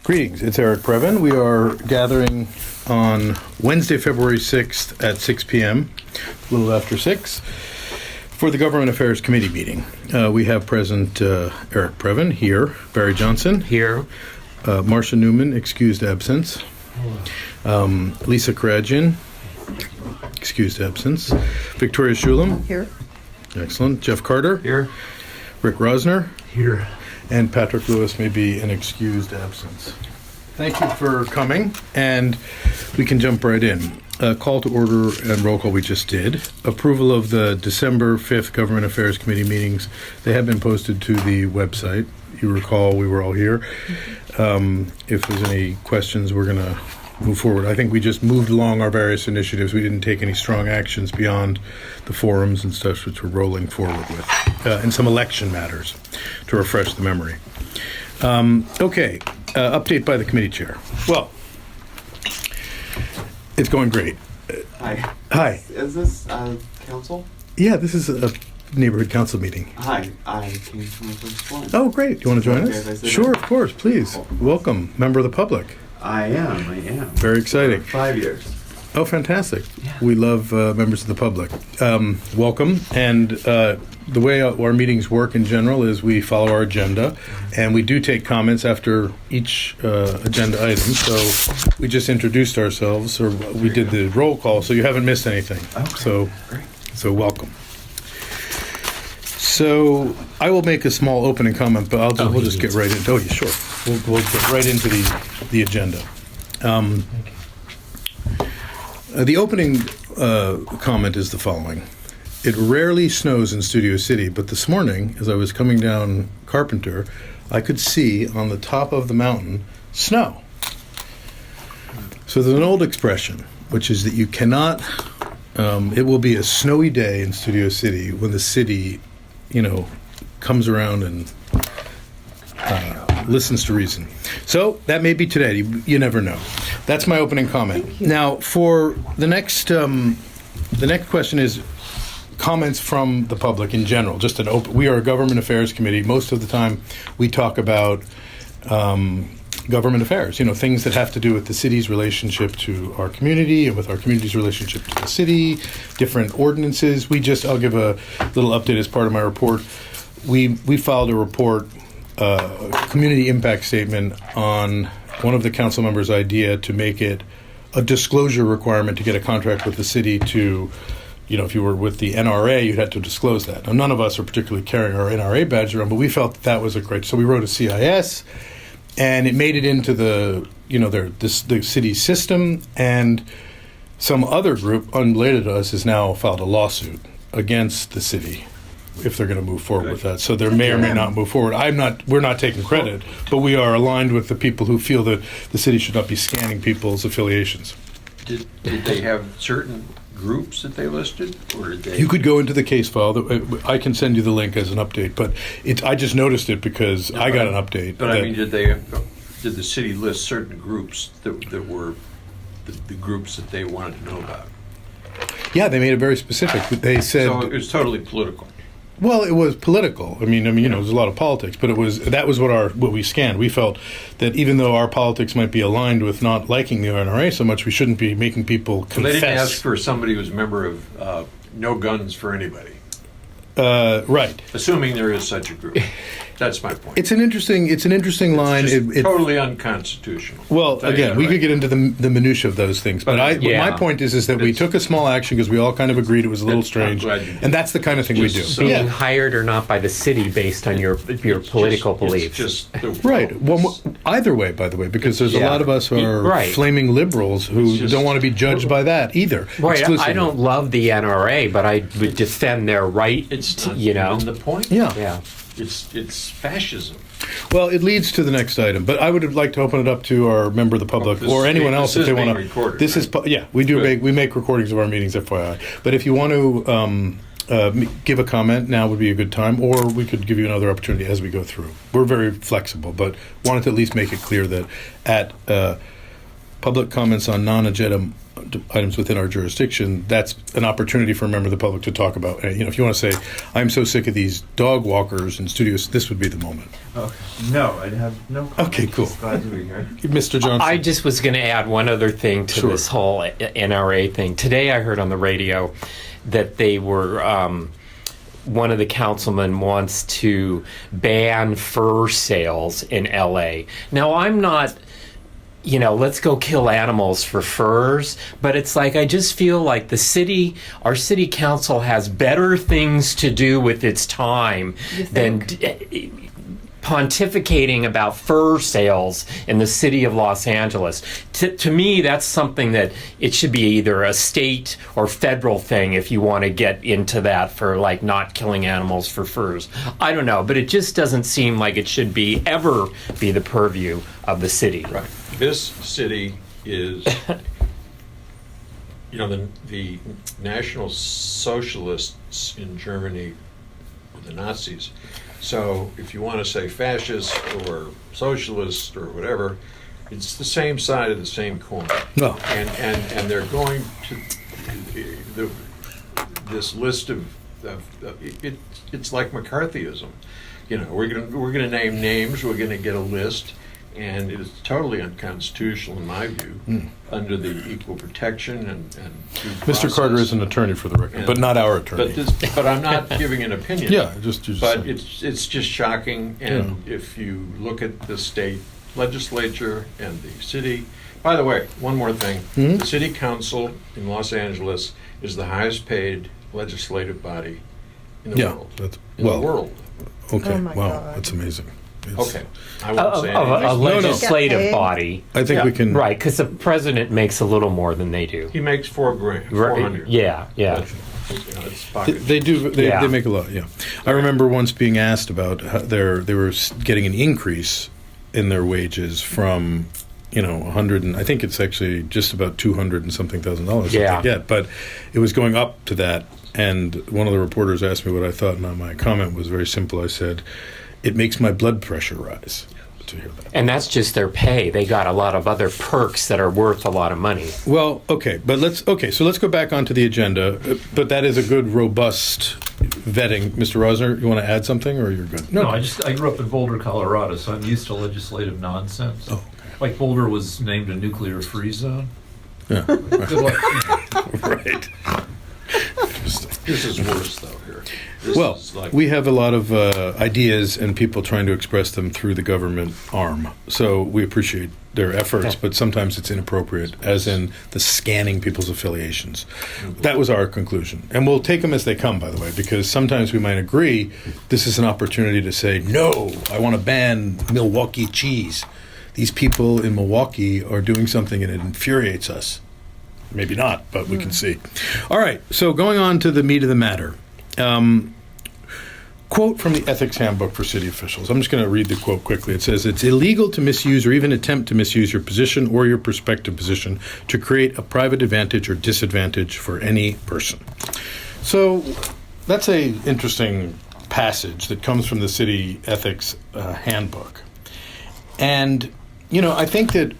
Greetings, it's Eric Previn. We are gathering on Wednesday, February 6th at 6 p.m., a little after 6, for the Government Affairs Committee meeting. We have present Eric Previn here, Barry Johnson here, Marcia Newman, excused absence, Lisa Karajian, excused absence, Victoria Shulam, here, excellent, Jeff Carter, here, Rick Rosner, here, and Patrick Lewis may be an excused absence. Thank you for coming, and we can jump right in. Call to order and roll call we just did. Approval of the December 5th Government Affairs Committee meetings. They have been posted to the website. You recall we were all here. If there's any questions, we're going to move forward. I think we just moved along our various initiatives. We didn't take any strong actions beyond the forums and stuff which we're rolling forward with, and some election matters to refresh the memory. Okay, update by the committee chair. Well, it's going great. Hi. Hi. Is this council? Yeah, this is a neighborhood council meeting. Hi, I came from the first one. Oh, great. Do you want to join Okay, if I us? sit Sure, down? of course, please. Welcome, member of the public. I am. Very exciting. 5 years. Oh, fantastic. Yeah. We love members of the public. Welcome. And the way our meetings work in general is we follow our agenda, and we do take comments after each agenda item. So we just introduced ourselves, or we did the roll call, so you haven't missed anything. Okay. Great. So welcome. So I will make a small opening comment, but we'll just get right into. Oh, yeah, sure. We'll get right into the agenda. The opening comment is the following. It rarely snows in Studio City, but this morning, as I was coming down Carpenter, I could see on the top of the mountain snow. So there's an old expression, which is that you cannot, it will be a snowy day in Studio City when the city, comes around and listens to reason. So that may be today. You never know. That's my opening comment. Now, for the next question is comments from the public in general. Just an open. We are a government affairs committee. Most of the time, we talk about government affairs. Things that have to do with the city's relationship to our community and with our community's relationship to the city. Different ordinances. I'll give a little update as part of my report. We filed a report. Community impact statement on one of the council members' idea to make it a disclosure requirement to get a contract with the city to, if you were with the NRA, you'd have to disclose that. Now, none of us are particularly carrying our NRA badge around, but we felt that was a great. So we wrote a CIS, and it made it into the, the city system, and some other group unrelated to us has now filed a lawsuit against the city if they're going to move forward with that. So they may or may not move forward. We're not taking credit, but we are aligned with the people who feel that the city should not be scanning people's affiliations. Did they have certain groups that they listed, or did they? You could go into the case file. I can send you the link as an update, but I just noticed it because I got an update. But did the city list certain groups that were the groups that they wanted to know about? Yeah, they made it very specific. They said so it was totally political. Well, it was political. There's a lot of politics, but that was what we scanned. We felt that even though our politics might be aligned with not liking the NRA so much, we shouldn't be making people confess. Well, they didn't ask for somebody who's a member of No Guns for Anybody. Right. Assuming there is such a group. That's my point. It's an interesting line. It's totally unconstitutional. Well, again, we could get into the minutia of those things, but my point is that we took a small action because we all kind of agreed it was a little strange, and that's the kind of thing we do. Being hired or not by the city based on your political beliefs. It's just right. Well, either way, by the way, because there's a lot of us who are flaming liberals who don't want to be judged by that either. Right. I don't love the NRA, but I would defend their right. It's not even the point. Yeah. It's fascism. Well, it leads to the next item, but I would like to open it up to our member of the public or anyone else if they want to. This is we do we make recordings of our meetings, FYI. But if you want to give a comment, now would be a good time, or we could give you another opportunity as we go through. We're very flexible, but wanted to at least make it clear that at public comments on non-agenda items within our jurisdiction, that's an opportunity for a member of the public to talk about. If you want to say, "I'm so sick of these dog walkers in studios," this would be the moment. Okay. No, I have no comments. Okay, cool. Just glad to be here. Mr. Johnson. I just was going to add one other thing to Sure. this whole NRA thing. Today I heard on the radio that they were, one of the councilmen wants to ban fur sales in LA. Now, I'm not, let's go kill animals for furs, but it's like I just feel like our city council has better things to do with its time than pontificating about fur sales in the city of Los Angeles. To me, that's something that it should be either a state or federal thing if you want to get into that for like not killing animals for furs. I don't know, but it just doesn't seem like it should ever be the purview of the city. Right. This city is, the National Socialists in Germany, the Nazis. So if you want to say fascist or socialist or whatever, it's the same side of the same coin. No. And they're going to this list of it's like McCarthyism. We're gonna name names. We're gonna get a list. And it is totally unconstitutional, in my view, under the equal protection and due Mr. process. Carter is an attorney for the record, but not our attorney. But I'm not giving an opinion. Yeah, just But it's just shocking, and if you look at the state legislature and the city. By the way, one more thing: the city council in Los Angeles is the highest paid legislative body in the world. In the world. Okay, Oh my wow, God. that's amazing. Okay, I won't say Of a anything. legislative Get paid. body. I think we can. Right, because the president makes a little more than they do. He makes $4,000, Right, 400. yeah. But, it's pocket. They do. They Yeah. make a lot. Yeah, I remember once being asked about how they were getting an increase in their wages from 100 and I think it's actually just about 200 and something $1,000 that Yeah. they get, but it was going up to that. And one of the reporters asked me what I thought, and my comment was very simple. I said, "It makes my blood pressure rise to hear that." And that's just their pay. They got a lot of other perks that are worth a lot of money. Well, okay, so let's go back onto the agenda. But that is a good, robust vetting. Mr. Rosner, you want to add something, or you're good? No, I grew up in Boulder, Colorado, so I'm used to legislative nonsense. Oh, okay. Like Boulder was named a nuclear-free zone. Yeah, Good luck. right. This is worse, though, here. This Well, is like, we have a lot of ideas and people trying to express them through the government arm. So we appreciate their efforts, but sometimes it's inappropriate, as in the scanning people's affiliations. That was our conclusion. And we'll take them as they come, by the way, because sometimes we might agree this is an opportunity to say, no, I want to ban Milwaukee cheese. These people in Milwaukee are doing something and it infuriates us. Maybe not, but we can see. All right, so going on to the meat of the matter. Quote from the Ethics Handbook for City Officials. I'm just going to read the quote quickly. It says, "It's illegal to misuse or even attempt to misuse your position or your prospective position to create a private advantage or disadvantage for any person." So that's a interesting passage that comes from the City Ethics Handbook. And, I think that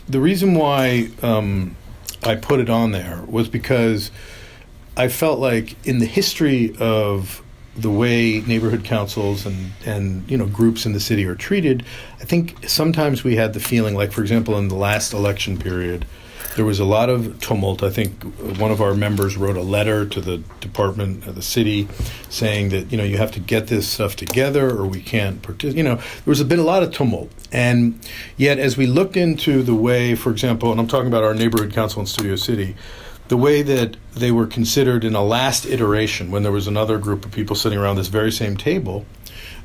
the reason why I put it on there was because I felt like in the history of the way neighborhood councils and groups in the city are treated, I think sometimes we had the feeling, like, for example, in the last election period, there was a lot of tumult. I think one of our members wrote a letter to the department of the city saying that, you have to get this stuff together or we can't participate. There was a lot of tumult. And yet, as we looked into the way, for example, and I'm talking about our neighborhood council in Studio City, the way that they were considered in a last iteration, when there was another group of people sitting around this very same table,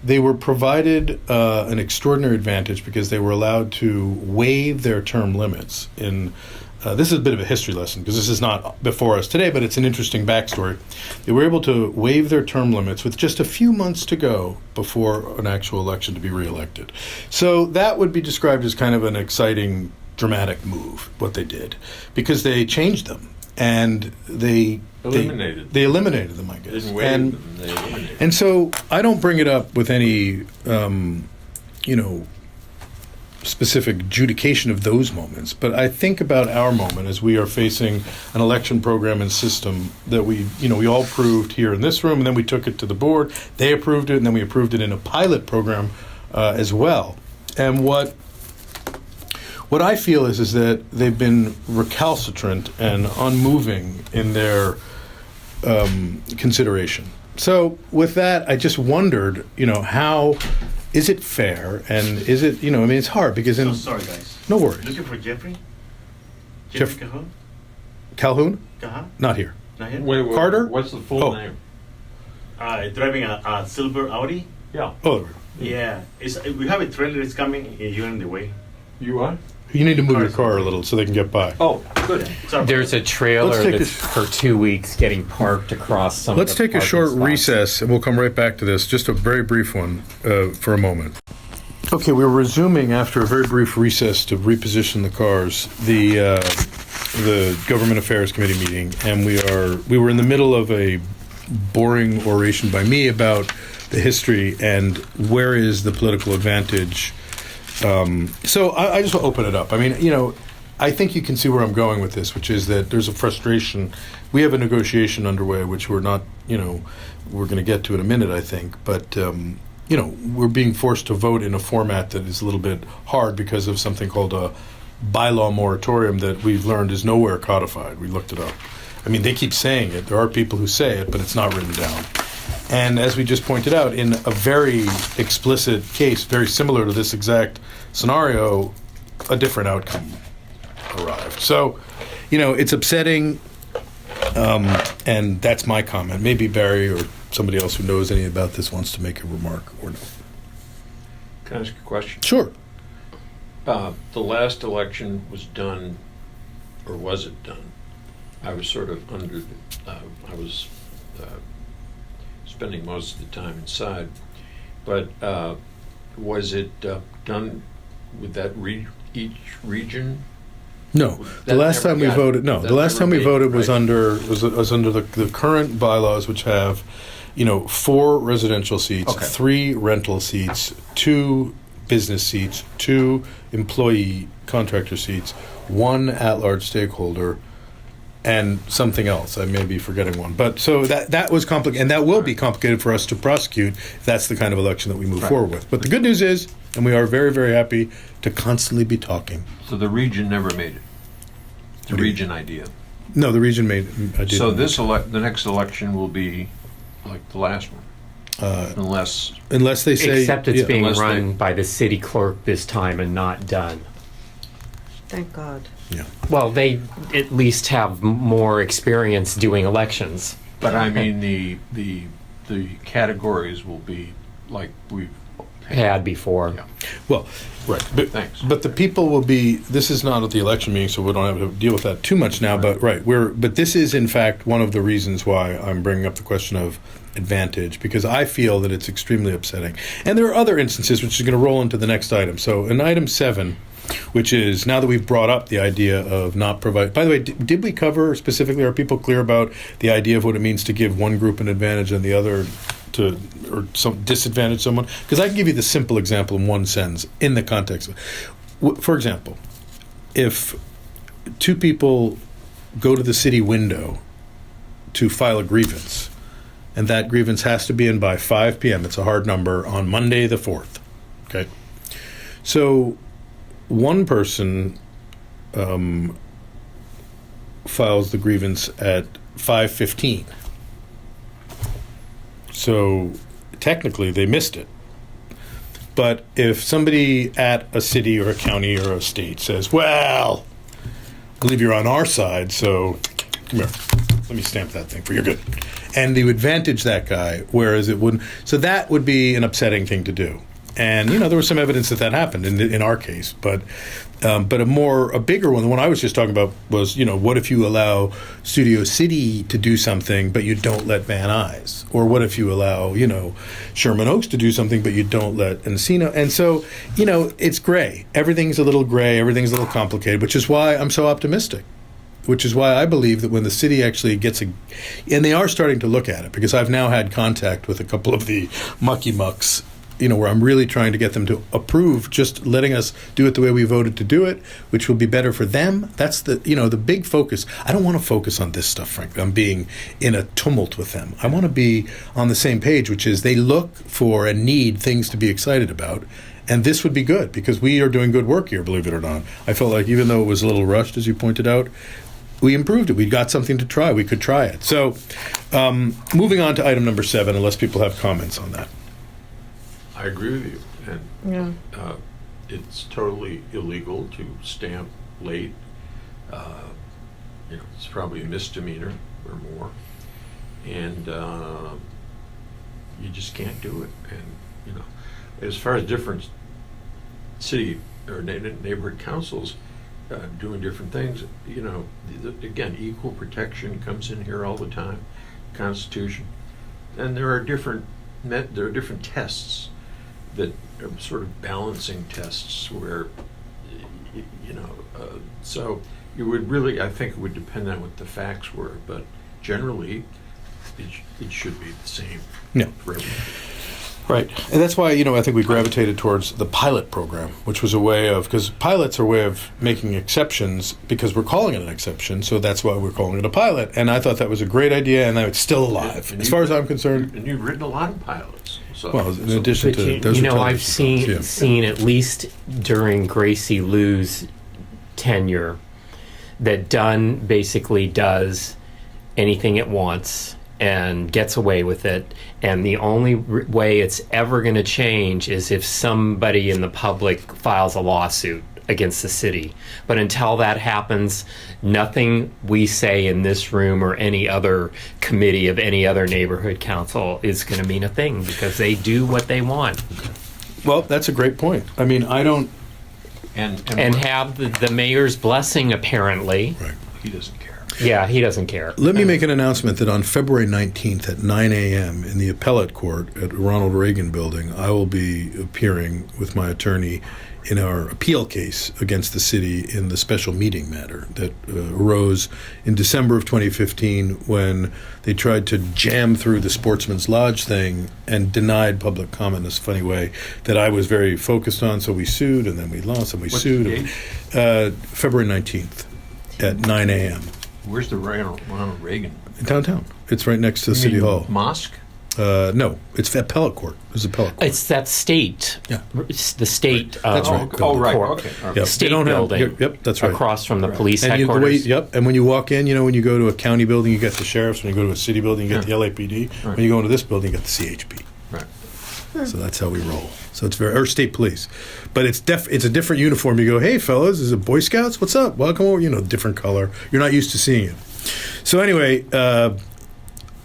they were provided an extraordinary advantage because they were allowed to waive their term limits. This is a bit of a history lesson because this is not before us today, but it's an interesting backstory. They were able to waive their term limits with just a few months to go before an actual election to be reelected. So that would be described as kind of an exciting, dramatic move, what they did, because they changed them. And they eliminated them, I guess. Didn't waive them, they eliminated them. And so I don't bring it up with any, specific adjudication of those moments, but I think about our moment as we are facing an election program and system that we all approved here in this room, and then we took it to the board. They approved it, and then we approved it in a pilot program as well. And what I feel is that they've been recalcitrant and unmoving in their consideration. So with that, I just wondered, how is it fair, and is it, it's hard because So sorry, guys. no worries. Looking for Jeffrey? Jeff- Cahoon? Calhoun? Cahoon? Not here. Not here? Wait, Carter? What's the full Oh. name? Driving a silver Audi? Yeah. Oh, Yeah. We have a trailer that's coming. You're in the way. You what? you need to move your car a little so they can get by. Oh, good. Sorry. There's a trailer Let's take that's for 2 weeks getting parked across some. Let's of the take a parking short spots. recess, and we'll come right back to this. Just a very brief one for a moment. Okay, we're resuming after a very brief recess to reposition the cars. The Government Affairs Committee meeting, and we were in the middle of a boring oration by me about the history and where is the political advantage. So I just want to open it up. I mean, I think you can see where I'm going with this, which is that there's a frustration. We have a negotiation underway, which we're not, we're going to get to in a minute, I think. But, we're being forced to vote in a format that is a little bit hard because of something called a bylaw moratorium that we've learned is nowhere codified. We looked it up. I mean, they keep saying it. There are people who say it, but it's not written down. And as we just pointed out, in a very explicit case, very similar to this exact scenario, a different outcome arrived. So, it's upsetting, and that's my comment. Maybe Barry or somebody else who knows any about this wants to make a remark or no. Can I ask a question? Sure. The last election was done, or was it done? I was sort of I was spending most of the time inside, but was it done with that each region? No, the That last never time we got- voted. No, that the last never time we made- voted was right. under the current bylaws, which have, 4 residential seats, Okay. 3 rental seats, 2 business seats, 2 employee contractor seats, 1 at-large stakeholder, and something else. I may be forgetting one, but so that was complicated, and that will be complicated for us to prosecute if that's the kind of election that we move Right. forward with. But the good news is, and we are very, very happy to constantly be talking. So the region never made it. The What do you- region idea. No, the region made. I did. So the next election will be like the last one, unless unless they say, Except it's yeah. being unless run they- by the city clerk this time and not done. Thank God. Yeah. Well, they at least have more experience doing elections. But I mean, the categories will be like we've Had before. Yeah. Well, right. But, Thanks. But the people will be. This is not at the election meeting, so we don't have to deal with that too much now. But right, But this is in fact one of the reasons why I'm bringing up the question of advantage, because I feel that it's extremely upsetting. And there are other instances which is going to roll into the next item. So in item 7, which is now that we've brought up the idea of not provide. By the way, did we cover specifically? Are people clear about the idea of what it means to give one group an advantage and the other or some disadvantage someone? Because I can give you the simple example in one sentence in the context. For example, if 2 people go to the city window to file a grievance, and that grievance has to be in by 5 p.m. It's a hard number on Monday the 4th. Okay, so one person files the grievance at 5:15. So technically they missed it. But if somebody at a city or a county or a state says, well, I believe you're on our side, so come here, let me stamp that thing for you, good. And you advantage that guy, whereas it wouldn't. So that would be an upsetting thing to do. And, there was some evidence that happened in our case. But a bigger one, the one I was just talking about was, what if you allow Studio City to do something, but you don't let Van Nuys? Or what if you allow, Sherman Oaks to do something, but you don't let Encino? And so, it's gray. Everything's a little gray. Everything's a little complicated, which is why I'm so optimistic. Which is why I believe that when the city actually gets and they are starting to look at it, because I've now had contact with a couple of the mucky mucks where I'm really trying to get them to approve just letting us do it the way we voted to do it, which will be better for them. That's the big focus. I don't want to focus on this stuff, frankly. I'm being in a tumult with them. I want to be on the same page, which is they look for and need things to be excited about. And this would be good because we are doing good work here, believe it or not. I felt like even though it was a little rushed, as you pointed out, we improved it. We got something to try. We could try it. So moving on to item number 7, unless people have comments on that. I agree with you. And Yeah. it's totally illegal to stamp late. It's probably a misdemeanor or more. And you just can't do it. And, as far as different city or neighborhood councils doing different things, again, equal protection comes in here all the time, Constitution. And there are different tests that are sort of balancing tests where, so you would really, I think it would depend on what the facts were, but generally it should be the same for everyone. Right. And that's why, I think we gravitated towards the pilot program, which was a way of, because pilots are a way of making exceptions because we're calling it an exception, so that's why we're calling it a pilot. And I thought that was a great idea, and it's still alive, as far as I'm concerned. And you've written a lot of pilots. So, Well, in addition But to those are I've television programs, seen at least during Gracie Lou's tenure that Dunn basically does anything it wants and gets away with it. And the only way it's ever going to change is if somebody in the public files a lawsuit against the city. But until that happens, nothing we say in this room or any other committee of any other neighborhood council is going to mean a thing because they do what they want. Well, that's a great point. I mean, I don't... And have the mayor's blessing, apparently. Right. he doesn't care. Yeah, he doesn't care. Let me make an announcement that on February 19th at 9 a.m. in the appellate court at Ronald Reagan Building, I will be appearing with my attorney in our appeal case against the city in the special meeting matter that arose in December of 2015 when they tried to jam through the Sportsman's Lodge thing and denied public comment in this funny way that I was very focused on. So we sued, and then we lost, and we What's sued. the date? February 19th at 9 a.m. Where's the Ronald Reagan? Downtown. It's right next to City Hall. Mosque? No, it's appellate court. It's appellate court. It's that state. Yeah. It's the state. That's right. Oh, right. court. Okay. Yep. State They don't have- building. Yep, that's right. Across from the police And headquarters. and when you walk in, when you go to a county building, you get the sheriff's. When you go to a city building, you get the LAPD. Right. When you go into this building, you get the CHP. Right. So that's how we roll. So it's or state police, but it's a different uniform. You go, hey fellas, is it Boy Scouts? What's up? Welcome over. Different color. You're not used to seeing it. So anyway,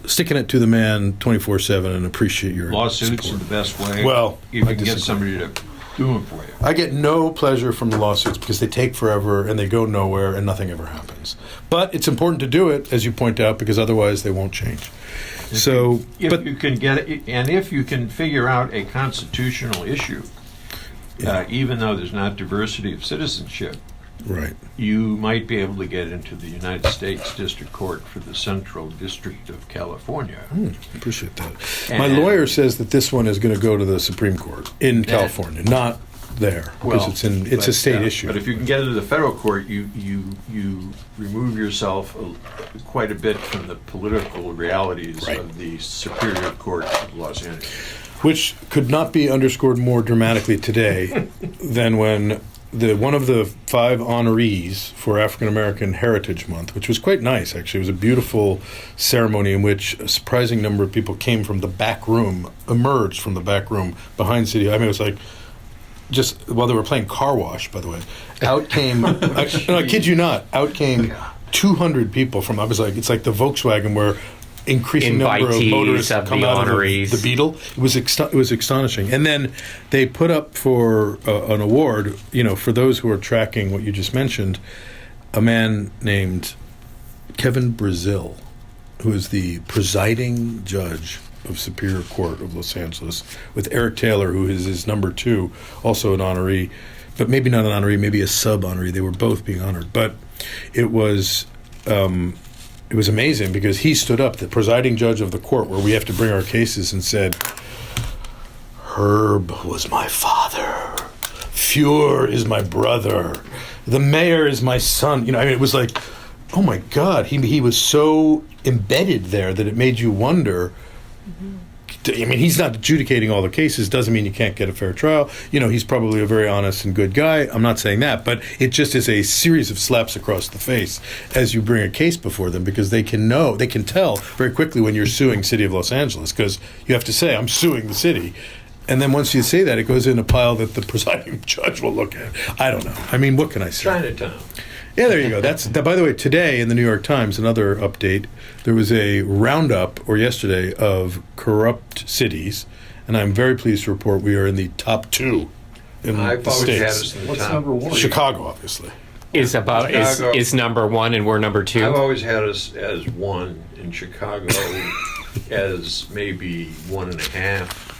sticking it to the man 24/7, and appreciate your Lawsuits support. are the best way. Well, if you I can get disagree. somebody to do them for you. I get no pleasure from the lawsuits because they take forever and they go nowhere and nothing ever happens. But it's important to do it, as you point out, because otherwise they won't change. So, If you can get it, and if you can figure out a constitutional issue, even though there's not diversity of citizenship, right. you might be able to get into the United States District Court for the Central District of California. Appreciate that. My And- lawyer says that this one is going to go to the Supreme Court in California, not there, because it's a state issue. But if you can get into the federal court, you remove yourself quite a bit from the political realities Right. of the Superior Court of Los Angeles. Which could not be underscored more dramatically today than when one of the 5 honorees for African American Heritage Month, which was quite nice actually. It was a beautiful ceremony in which a surprising number of people came from the back room, emerged from the back room behind City. I mean, it was like just while they were playing Car Wash, by the way. Out came, I kid you not, out came 200 people from. I was like, it's like the Volkswagen where increasing number of Invitees motorists of come the out honorees. of the Beetle. It was astonishing. And then they put up for an award, for those who are tracking what you just mentioned, a man named Kevin Brazil, who is the presiding judge of Superior Court of Los Angeles, with Eric Taylor, who is his number 2, also an honoree, but maybe not an honoree, maybe a sub-honoree. They were both being honored. But it was amazing because he stood up, the presiding judge of the court where we have to bring our cases, and said, Herb was my father. Fuhr is my brother. The mayor is my son. I mean, it was like, oh my God, he was so embedded there that it made you wonder. I mean, he's not adjudicating all the cases. Doesn't mean you can't get a fair trial. He's probably a very honest and good guy. I'm not saying that, but it just is a series of slaps across the face as you bring a case before them, because they can tell very quickly when you're suing City of Los Angeles, because you have to say, I'm suing the city. And then once you say that, it goes in a pile that the presiding judge will look at. I don't know. I mean, what can I say? Chinatown. Yeah, there you go. By the way, today in the New York Times, another update, there was a roundup, or yesterday, of corrupt cities, and I'm very pleased to report we are in the top 2 in I've the always had states. us in the What's top number 1? Chicago, obviously. Is Chicago. number 1 and we're number 2? I've always had us as 1 in Chicago, as maybe 1.5.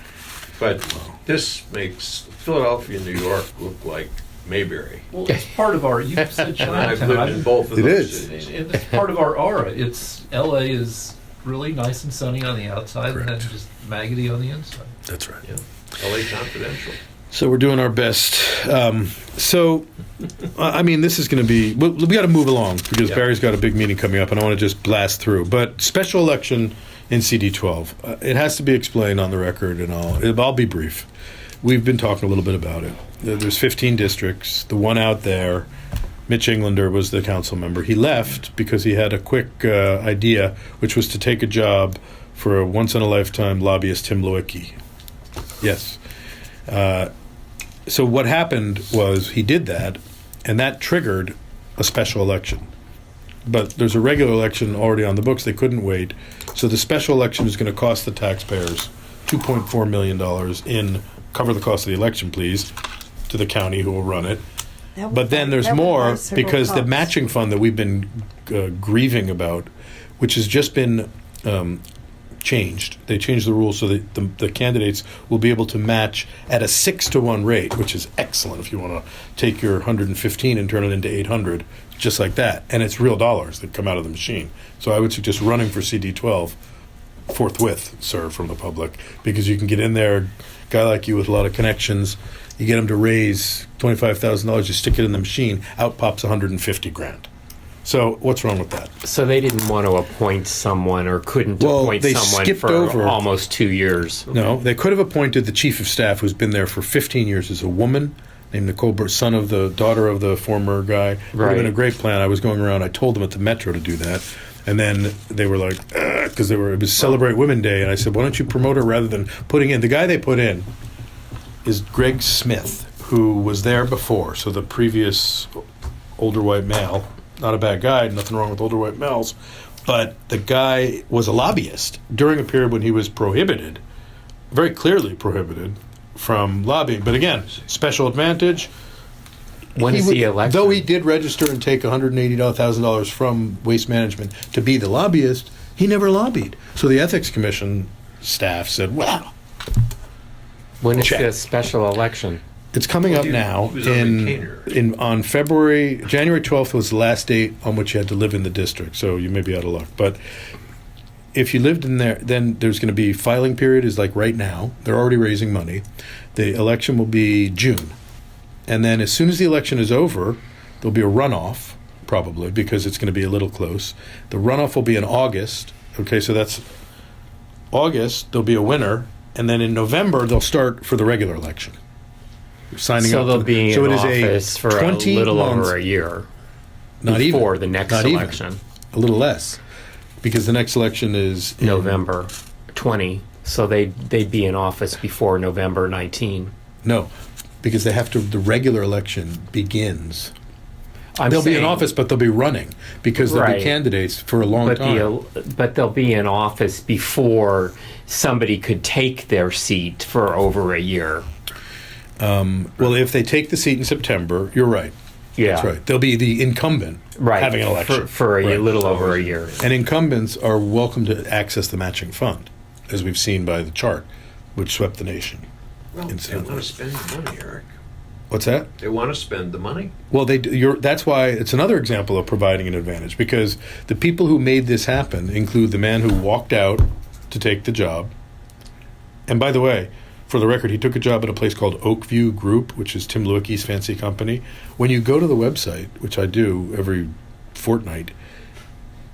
But this makes Philadelphia and New York look like Mayberry. Well, it's part of our. You said And I've lived in Chinatown. both of It those is. cities. And it's part of our aura. LA is really nice and sunny on the outside, and then Correct. just maggoty on the inside. That's right. Yeah. LA Confidential. So we're doing our best. I mean, this is going to be... we got to move along, because Yeah. Barry's got a big meeting coming up, and I want to just blast through. But special election in CD12, it has to be explained on the record, and I'll be brief. We've been talking a little bit about it. There's 15 districts. The one out there, Mitch Englander was the council member. He left because he had a quick idea, which was to take a job for a once-in-a-lifetime lobbyist, Tim Lewicki. Yes. So what happened was he did that, and that triggered a special election. But there's a regular election already on the books. They couldn't wait. So the special election is going to cost the taxpayers $2.4 million in cover the cost of the election, please, to the county who will run it. But then there's more, because the matching fund that we've been grieving about, which has just been changed. They changed the rules so that the candidates will be able to match at a 6-to-1 rate, which is excellent if you want to take your 115 and turn it into 800, just like that. And it's real dollars that come out of the machine. So I would suggest running for CD12 forthwith, sir, from the public, because you can get in there, guy like you with a lot of connections, you get him to raise $25,000, you stick it in the machine, out pops $150,000. So what's wrong with that? So they didn't want to appoint someone, or couldn't Well, appoint they someone skipped for over- almost 2 years. No, they could have appointed the chief of staff, who's been there for 15 years, as a woman named Nicole son of the daughter of the former guy. It would have been a Right. great plan. I was going around, I told them at the Metro to do that. And then they were like, because it was Celebrate Women Day, and I said, why don't you promote her rather than putting in? The guy they put in is Greig Smith, who was there before. So the previous older white male, not a bad guy, nothing wrong with older white males, but the guy was a lobbyist during a period when he was prohibited, very clearly prohibited from lobbying. But again, special advantage. When is the election? Though he did register and take $180,000 from Waste Management to be the lobbyist, he never lobbied. So the Ethics Commission staff said, well, When is Check. the special election? it's coming up He now was on retainer. on January 12th was the last date on which you had to live in the district, so you may be out of luck. But if you lived in there, then there's going to be filing period is like right now. They're already raising money. The election will be June. And then as soon as the election is over, there'll be a runoff, probably, because it's going to be a little close. The runoff will be in August. Okay, so that's August. There'll be a winner. And then in November, they'll start for the regular election. Signing So up they'll for be so in it is office for a 20 little months, over a year not even, before the next not even. election. A little less, because the next election is in November 20. So they'd be in office before November 19. No, because they have to. The regular election begins. I'm They'll be in saying- office, but they'll be running because they'll Right. be candidates for a long But time. but they'll be in office before somebody could take their seat for over a year. Well, if they take the seat in September, you're right. Yeah, That's right. They'll be the incumbent Right, having an election for a Right. little over a year. And incumbents are welcome to access the matching fund, as we've seen by the chart, which swept the nation. Well, they Incidentally. want to spend the money, Eric. What's that? They want to spend the money. Well, that's why it's another example of providing an advantage, because the people who made this happen include the man who walked out to take the job. And by the way, for the record, he took a job at a place called Oakview Group, which is Tim Lewicki's fancy company. When you go to the website, which I do every fortnight,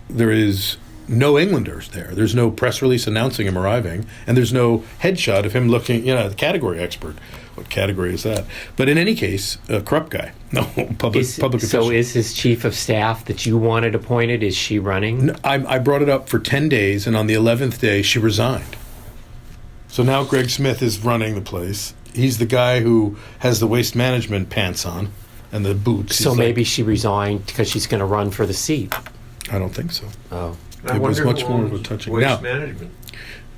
there is no Englanders there. There's no press release announcing him arriving, and there's no headshot of him looking, the category expert. What category is that? But in any case, a corrupt guy. No, public official. So is his chief of staff that you wanted appointed, is she running? No, I brought it up for 10 days, and on the 11th day, she resigned. So now Greig Smith is running the place. He's the guy who has the waste management pants on and the boots. So He's maybe she resigned because she's going to run for the seat. I don't think so. Oh. I It was wonder much who more of a owns touching. Waste Now- management.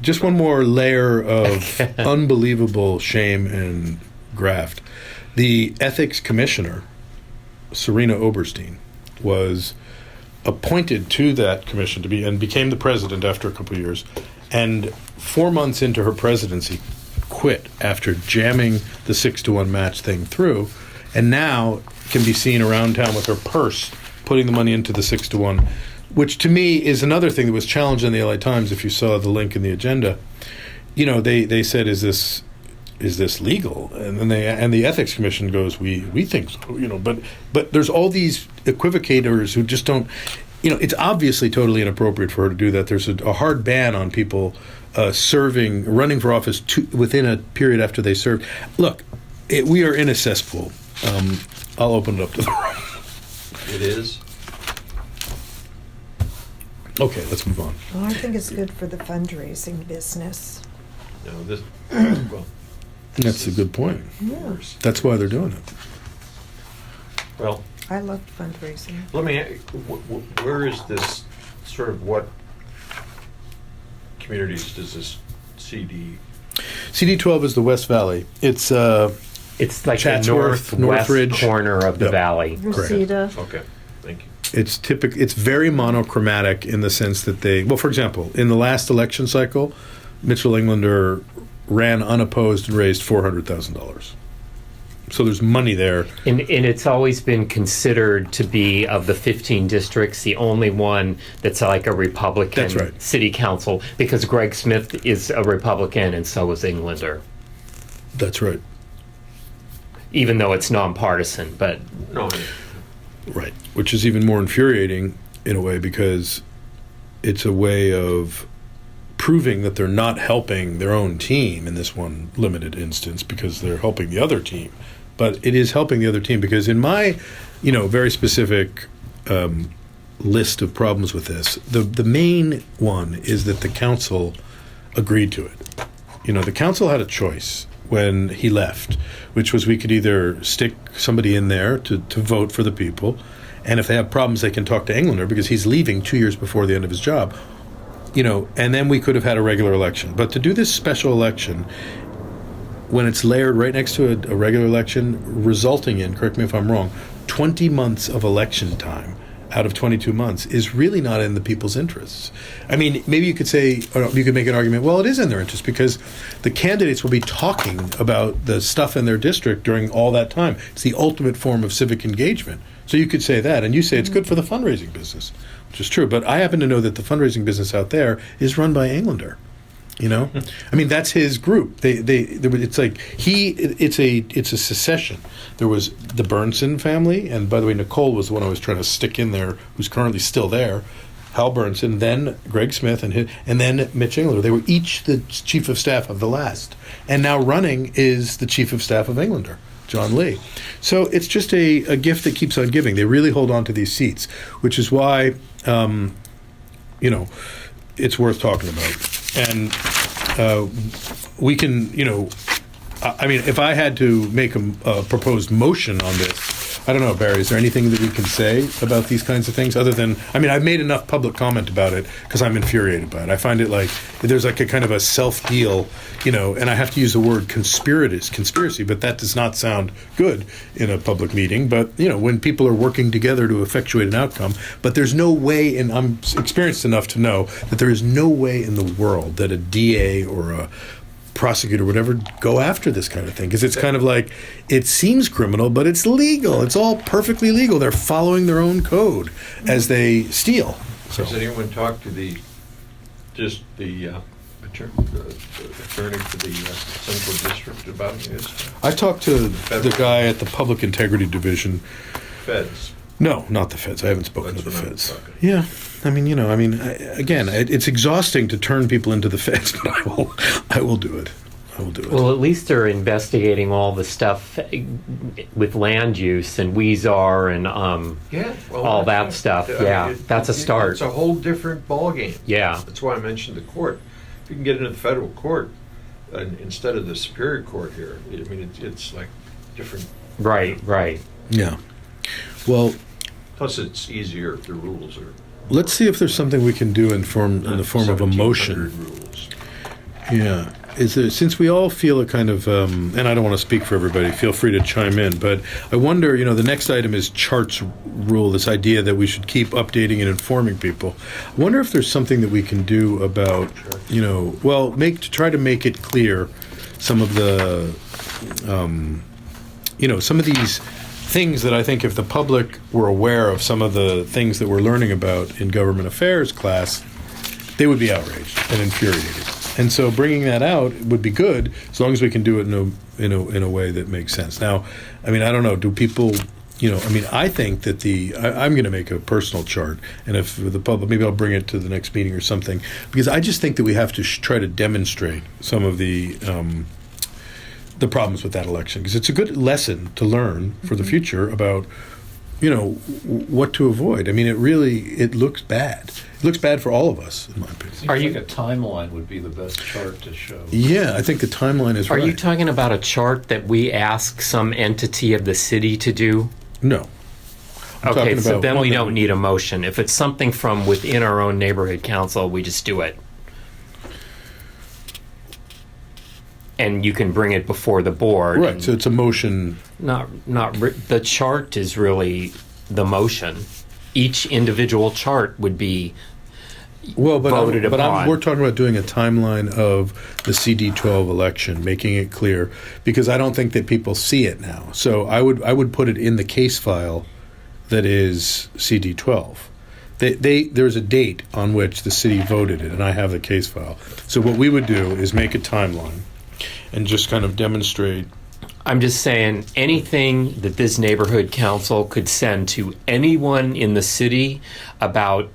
Just one more layer of unbelievable shame and graft. The ethics commissioner, Serena Oberstein, was appointed to that commission and became the president after a couple of years. And 4 months into her presidency, quit after jamming the 6-1 match thing through, and now can be seen around town with her purse putting the money into the 6-1, which to me is another thing that was challenged in the LA Times. If you saw the link in the agenda, they said, "Is this legal?" And the ethics commission goes, "We think so." But there's all these equivocators who just don't. It's obviously totally inappropriate for her to do that. There's a hard ban on people running for office within a period after they served. Look, we are in a cesspool. I'll open it up to the room. It is. Okay, let's move on. Well, I think it's good for the fundraising business. No, this. Well, That's a good point. Yeah, That's why they're doing it. well, I love fundraising. let me. Where is this? Sort of what communities does this CD? CD12 is the West Valley. It's It's like Chatsworth, the northwest Northridge. corner of the Yep. valley. Reseda. Okay, thank you. It's It's very monochromatic in the sense that for example, in the last election cycle, Mitchell Englander ran unopposed and raised $400,000. So there's money there. And it's always been considered to be, of the 15 districts, the only one that's like a Republican That's right. city council, because Greig Smith is a Republican and so is Englander, That's right. even though it's nonpartisan. But No, Right. Which is even more infuriating in a way because it's a way of proving that they're not helping their own team in this one limited instance because they're helping the other team. But it is helping the other team because in my, very specific list of problems with this, the main one is that the council agreed to it. The council had a choice when he left, which was we could either stick somebody in there to vote for the people, and if they have problems, they can talk to Englander because he's leaving 2 years before the end of his job. And then we could have had a regular election. But to do this special election, when it's layered right next to a regular election, resulting in, correct me if I'm wrong, 20 months of election time out of 22 months is really not in the people's interests. I mean, maybe you could say, or you could make an argument, well, it is in their interest because the candidates will be talking about the stuff in their district during all that time. It's the ultimate form of civic engagement. So you could say that, and you say it's good for the fundraising business, which is true. But I happen to know that the fundraising business out there is run by Englander. I mean, that's his group. It's like it's a secession. There was the Burnson family, and by the way, Nicole was the one I was trying to stick in there, who's currently still there. Hal Burnson, then Greig Smith, and then Mitch Englander. They were each the chief of staff of the last, and now running is the chief of staff of Englander, John Lee. So it's just a gift that keeps on giving. They really hold on to these seats, which is why it's worth talking about. And we can, I mean, if I had to make a proposed motion on this, I don't know, Barry, is there anything that we can say about these kinds of things other than, I mean, I've made enough public comment about it because I'm infuriated by it. I find it like there's like a kind of a self-deal, and I have to use the word conspiracy, but that does not sound good in a public meeting. But, when people are working together to effectuate an outcome, but there's no way, and I'm experienced enough to know that there is no way in the world that a DA or a prosecutor would ever go after this kind of thing because it's kind of like it seems criminal, but it's legal. It's all perfectly legal. They're following their own code as they steal. So Has anyone talked to the attorney for the Central District about this? I talked to the guy at the Public Integrity Division. Feds. No, not the feds. I haven't spoken That's to the what I'm feds. talking. Yeah, I mean, again, it's exhausting to turn people into the feds, but I will do it. I will do it. Well, at least they're investigating all the stuff with land use and Weezer and Yeah. Well, all that that's stuff. right. Yeah, that's a start. It's a whole different ballgame. Yeah. That's why I mentioned the court. If you can get into the federal court instead of the superior court here, I mean, it's like different. Right. Yeah. Well, Plus, it's easier if the rules are. let's see if there's something we can do in the form of a 1700 motion. Rules. Yeah. Is there, since we all feel a kind of, and I don't want to speak for everybody, feel free to chime in, but I wonder, the next item is charts rule, this idea that we should keep updating and informing people. I wonder if there's something that we can do about, to try to make it clear some of the, some of these things that I think if the public were aware of some of the things that we're learning about in government affairs class, they would be outraged and infuriated. And so bringing that out would be good as long as we can do it in a way that makes sense. Now, I mean, I don't know. Do people, I think that I'm going to make a personal chart, and if the public, maybe I'll bring it to the next meeting or something, because I just think that we have to try to demonstrate some of the problems with that election, because it's a good lesson to learn for the future about what to avoid. I mean, it looks bad. It looks bad for all of us, in my opinion. Seems like a timeline would be the best chart to show. Yeah, I think the timeline is Are right. you talking about a chart that we ask some entity of the city to do? No. I'm Okay, talking so about then one we that don't need a motion. If it's something from within our own neighborhood council, we just do it. And you can bring it before the board. Right, and so it's a motion. the chart is really the motion. Each individual chart would be voted upon. We're talking about doing a timeline of the CD12 election, making it clear, because I don't think that people see it now. So I would put it in the case file that is CD12. There's a date on which the city voted it, and I have the case file. So what we would do is make a timeline and just kind of demonstrate. I'm just saying anything that this neighborhood council could send to anyone in the city about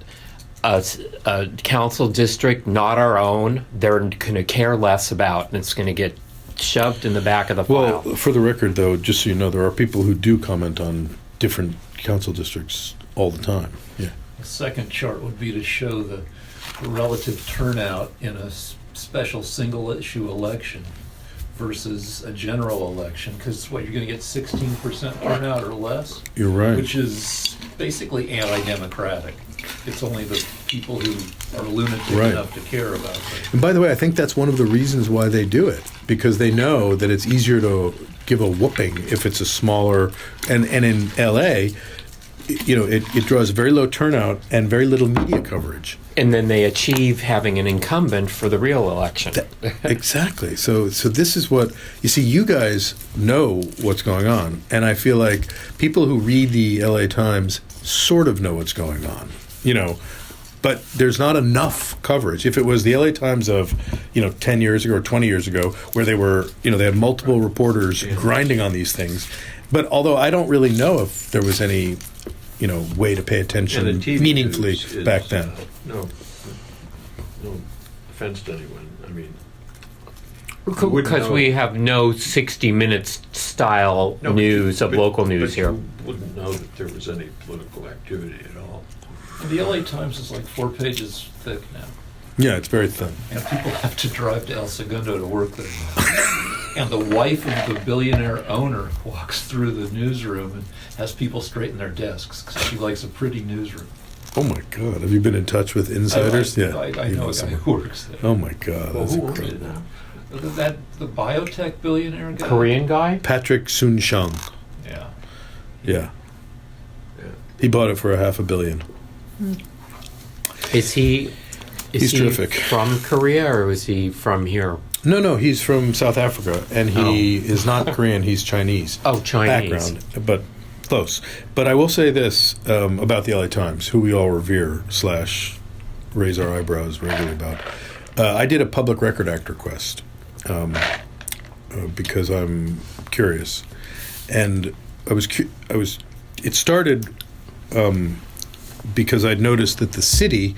a council district not our own, they're going to care less about, and it's going to get shoved in the back of the Well, file. for the record, though, just so you know, there are people who do comment on different council districts all the time. Yeah. The second chart would be to show the relative turnout in a special single-issue election versus a general election, because you're going to get 16% turnout or less, You're right. which is basically anti-democratic. It's only the people who are lunatic Right. enough to care about it. And by the way, I think that's one of the reasons why they do it, because they know that it's easier to give a whooping if it's a smaller, and in LA, it draws very low turnout and very little media coverage. And then they achieve having an incumbent for the real election. Exactly. So this is what, you see, you guys know what's going on, and I feel like people who read the LA Times sort of know what's going on, but there's not enough coverage. If it was the LA Times of, 10 years ago or 20 years ago, where they were, they had multiple reporters grinding on these things, but although I don't really know if there was any, way to pay attention And the TV meaningfully news is, back then. No offense to anyone. I mean, Because we have no 60 Minutes style no, news of but- local news but here. You wouldn't know that there was any political activity at all. The LA Times is like 4 pages thick now. Yeah, it's very thin. And people have to drive to El Segundo to work there now. And the wife of the billionaire owner walks through the newsroom and has people straighten their desks because she likes a pretty newsroom. Oh my God! Have you been in touch with insiders? I You know a guy someone. who works there. Oh my God! Well, That's who owns it incredible. now? The biotech billionaire guy? Korean guy? Patrick Soon-Shang. Yeah. Yeah, Yeah. he bought it for $500 million. Is he He's terrific. from Korea or is he from here? No, he's from South Africa, and he is not Korean. He's Chinese. Oh, Chinese. Background, but close. But I will say this about the LA Times, who we all revere / raise our eyebrows regularly about. I did a Public Record Act request because I'm curious, and it started because I'd noticed that the city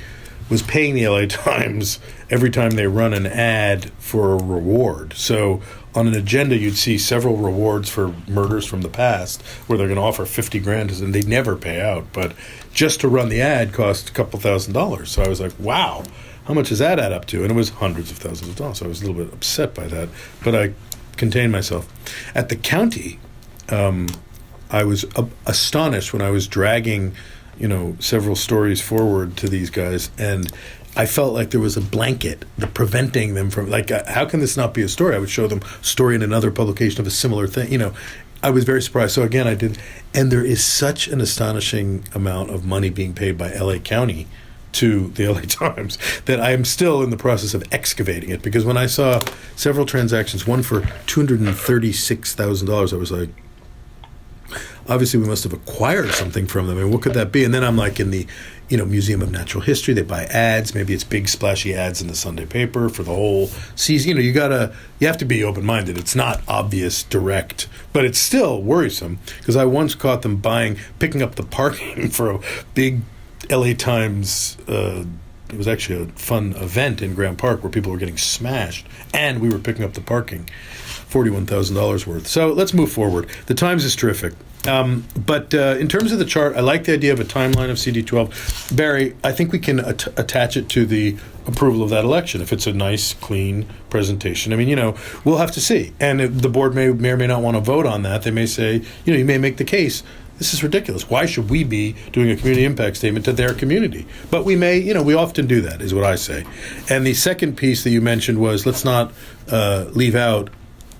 was paying the LA Times every time they run an ad for a reward. So on an agenda, you'd see several rewards for murders from the past where they're going to offer $50,000 and they never pay out. But just to run the ad cost a couple $1,000s. So I was like, wow, how much does that add up to? And it was hundreds of thousands of dollars. So I was a little bit upset by that, but I contained myself. At the county, I was astonished when I was dragging, several stories forward to these guys, and I felt like there was a blanket preventing them from, how can this not be a story? I would show them a story in another publication of a similar thing. I was very surprised. So again, I did, and there is such an astonishing amount of money being paid by LA County to the LA Times that I am still in the process of excavating it, because when I saw several transactions, one for $236,000, I was like, obviously we must have acquired something from them, and what could that be? And then I'm like, in the Museum of Natural History, they buy ads, maybe it's big splashy ads in the Sunday paper for the whole season. You have to be open-minded. It's not obvious direct, but it's still worrisome, because I once caught them picking up the parking for a big LA Times, it was actually a fun event in Grant Park where people were getting smashed, and we were picking up the parking, $41,000 worth. So let's move forward. The Times is terrific. But in terms of the chart, I like the idea of a timeline of CD12. Barry, I think we can attach it to the approval of that election if it's a nice, clean presentation. I mean, we'll have to see. And if the board may or may not want to vote on that. They may say, you may make the case, this is ridiculous. Why should we be doing a community impact statement to their community? But we may, we often do that, is what I say. And the second piece that you mentioned was, let's not leave out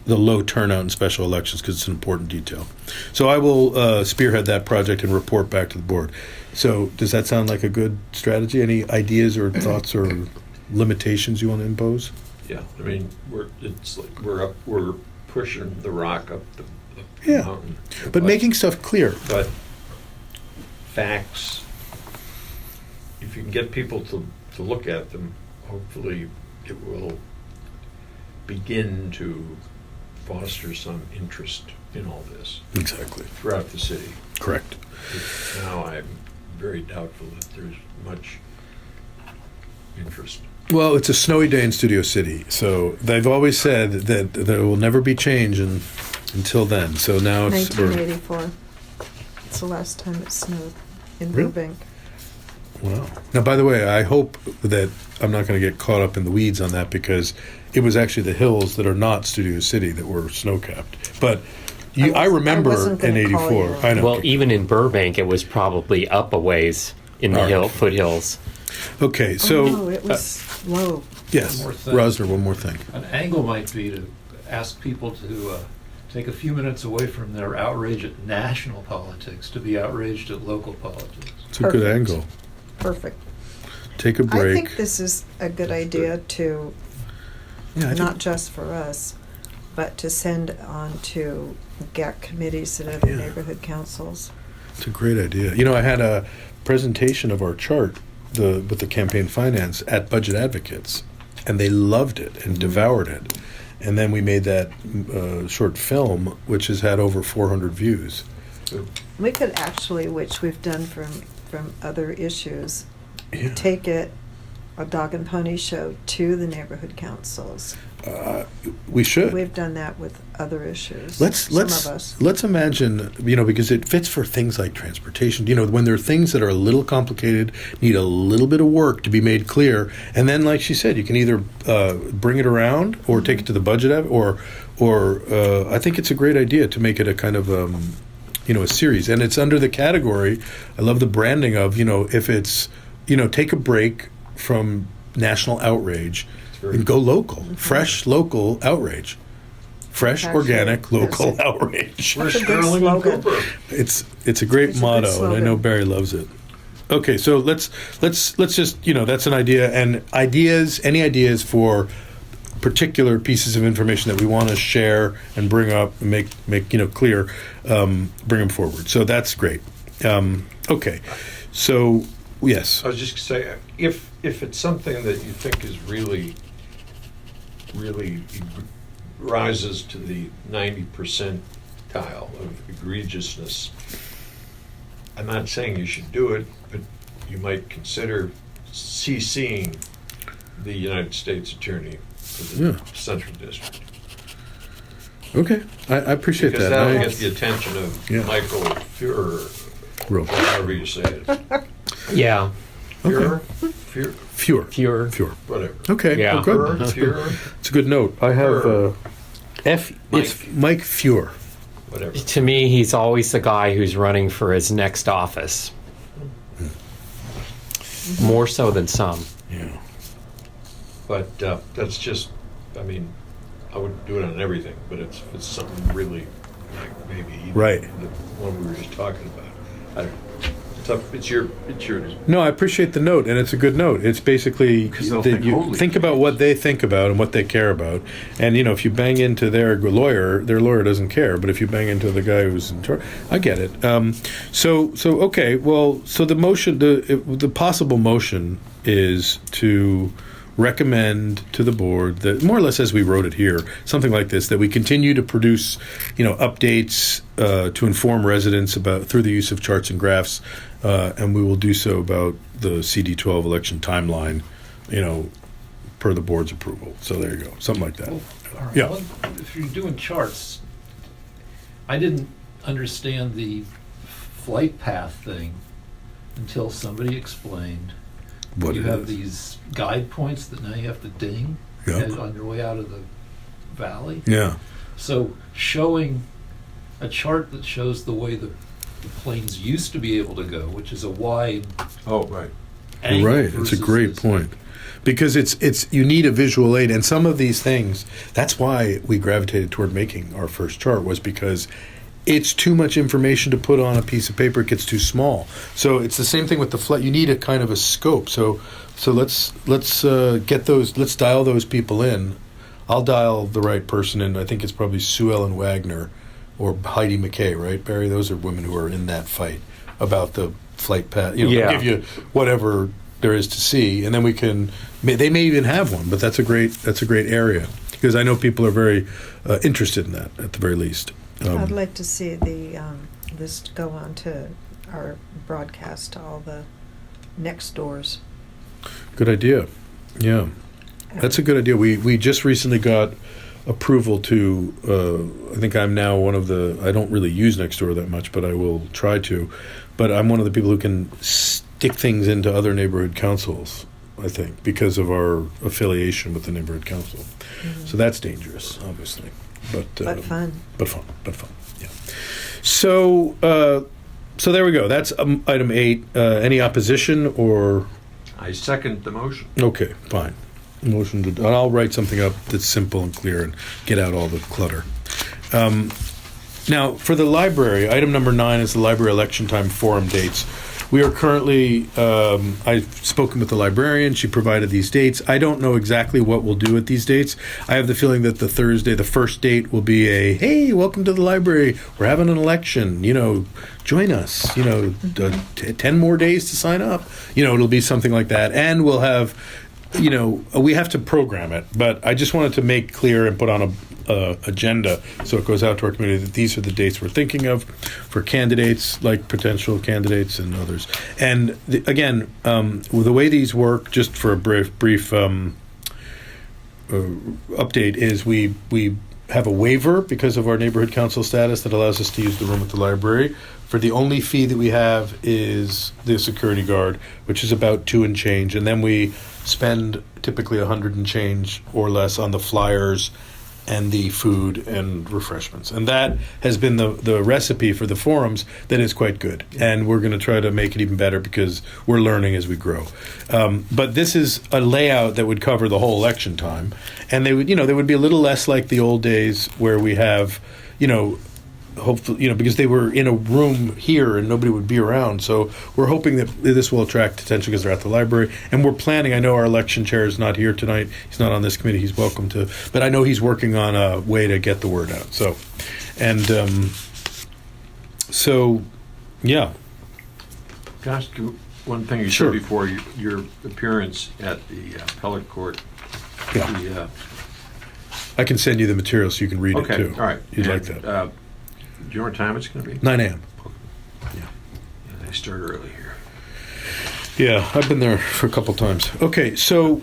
the low turnout in special elections, because it's an important detail. So I will spearhead that project and report back to the board. So does that sound like a good strategy? Any ideas or thoughts or limitations you want to impose? Yeah, I mean, we're pushing the rock up the mountain. But making stuff clear. But facts, if you can get people to look at them, hopefully it will begin to foster some interest in all this. Exactly. Throughout the city. Correct. Now I'm very doubtful that there's much interest. Well, it's a snowy day in Studio City, so they've always said that there will never be change until then. So now it's 1984. It's the last time it snowed in Really? Burbank. Wow. Now, by the way, I hope that I'm not going to get caught up in the weeds on that, because it was actually the hills that are not Studio City that were snow-capped. But I remember wasn't in gonna call '84. you. I know. Well, even in Burbank, it was probably up a ways in the All right. foothills. Okay, so no, it was low. yes, One more thing. Rosner, one more thing. An angle might be to ask people to take a few minutes away from their outrage at national politics to be outraged at local politics. It's a good Perfect. angle. Perfect. Take a break. I think this is a good idea to, Yeah, I not think, just for us, but to send on to GAC committees and other Yeah. neighborhood councils. it's a great idea. I had a presentation of our chart with the campaign finance at Budget Advocates, and they loved it and devoured it. And then we made that short film, which has had over 400 views. We could actually, which we've done from other issues, Yeah. take it, a dog and pony show, to the neighborhood councils. We should. We've done that with other issues. Let's Some of us. let's imagine, because it fits for things like transportation. When there are things that are a little complicated, need a little bit of work to be made clear, and then, like she said, you can either bring it around or take it to the budget, or I think it's a great idea to make it a kind of a series, and it's under the category. I love the branding of if it's take a break from national outrage and go local, fresh local outrage. Fresh, Actually, organic, local yes. outrage. We're That's a good Sterling and slogan. Cooper. It's a great It's a good motto, and I slogan. know Barry loves it. Okay, so let's just that's an idea, and any ideas for particular pieces of information that we want to share and bring up and make clear, bring them forward. So that's great. Okay, so yes. I was just going to say, if it's something that you think is really really rises to the 90 percentile of egregiousness. I'm not saying you should do it, but you might consider CCing the United States Attorney for the Yeah. Central District. Okay, I appreciate Because that. that'll I- get the attention of Yeah. Michael Fuhrer, Real. however you say it. Yeah, Fuhrer? Fewer. fewer. Fewer. Whatever. Okay, Yeah. well, good. Fuhrer? It's a good note. I have F. It's Mike Fuhr. Whatever. To me, he's always the guy who's running for his next office. More so than some. Yeah. But that's just, I mean, I wouldn't do it on everything, but it's something really, like maybe even Right. the one we were just talking about. I don't know. It's yours. No, I appreciate the note, and it's a good note. It's basically 'Cause they'll that think, you "Holy think about what they think about and what they care about. And if you bang into their lawyer doesn't care. But if you bang into the guy who's in charge, I get it. So okay. Well, so the motion, the possible motion is to recommend to the board that, more or less as we wrote it here, something like this, that we continue to produce, updates to inform residents about through the use of charts and graphs, and we will do so about the CD12 election timeline, per the board's approval. So there you go, something like that. Well, all right, Yeah. if you're doing charts, I didn't understand the flight path thing until somebody explained. What You it have is. these guide points that now you have to ding Yeah. on your way out of the valley. Yeah. So showing a chart that shows the way the planes used to be able to go, which is a wide Oh, right. angle. Right, it's a versus great this. point. Because it's you need a visual aid, and some of these things, that's why we gravitated toward making our first chart, was because it's too much information to put on a piece of paper. It gets too small. So it's the same thing with the flight. You need a kind of a scope. So let's get those. Let's dial those people in. I'll dial the right person in. I think it's probably Sue Ellen Wagner or Heidi McKay, right, Barry? Those are women who are in that fight about the flight path. Yeah. Give you whatever there is to see, and then we can. They may even have one, but that's a great area, because I know people are very interested in that at the very least. I'd like to see this go on to our broadcast to all the next doors. Good idea. Yeah, that's a good idea. We just recently got approval to. I think I'm now one of the. I don't really use Nextdoor that much, but I will try to. But I'm one of the people who can stick things into other neighborhood councils, I think, because of our affiliation with the neighborhood council. So that's dangerous, obviously. But fun. But fun. Yeah. So there we go. That's item 8. Any opposition or? I second the motion. Okay, fine. Motion to. And I'll write something up that's simple and clear and get out all the clutter. Now, for the library, item number 9 is the library election time forum dates. We are currently, I've spoken with the librarian. She provided these dates. I don't know exactly what we'll do at these dates. I have the feeling that the Thursday, the first date, will be hey, welcome to the library. We're having an election. Join us. 10 more days to sign up. It'll be something like that. And we'll have, we have to program it. But I just wanted to make clear and put on a agenda so it goes out to our community that these are the dates we're thinking of for candidates, like potential candidates and others. And again, the way these work, just for a brief update, is we have a waiver because of our neighborhood council status that allows us to use the room at the library. For the only fee that we have is the security guard, which is about $2 and change, and then we spend typically $100 and change or less on the flyers and the food and refreshments. And that has been the recipe for the forums that is quite good. And we're going to try to make it even better because we're learning as we grow. But this is a layout that would cover the whole election time. And they would be a little less like the old days where we have, hopefully, because they were in a room here and nobody would be around. So we're hoping that this will attract attention because they're at the library. And we're planning, I know our election chair is not here tonight. He's not on this committee. He's welcome to. But I know he's working on a way to get the word out. So, yeah. Can I ask you one thing you Sure. said before your appearance at the appellate court? Yeah. The I can send you the material so you can read it Okay, too. all right. You'd like And, that? do you know what time it's going to be? 9 a.m. Yeah, they start early here. Yeah, I've been there for a couple times. Okay, so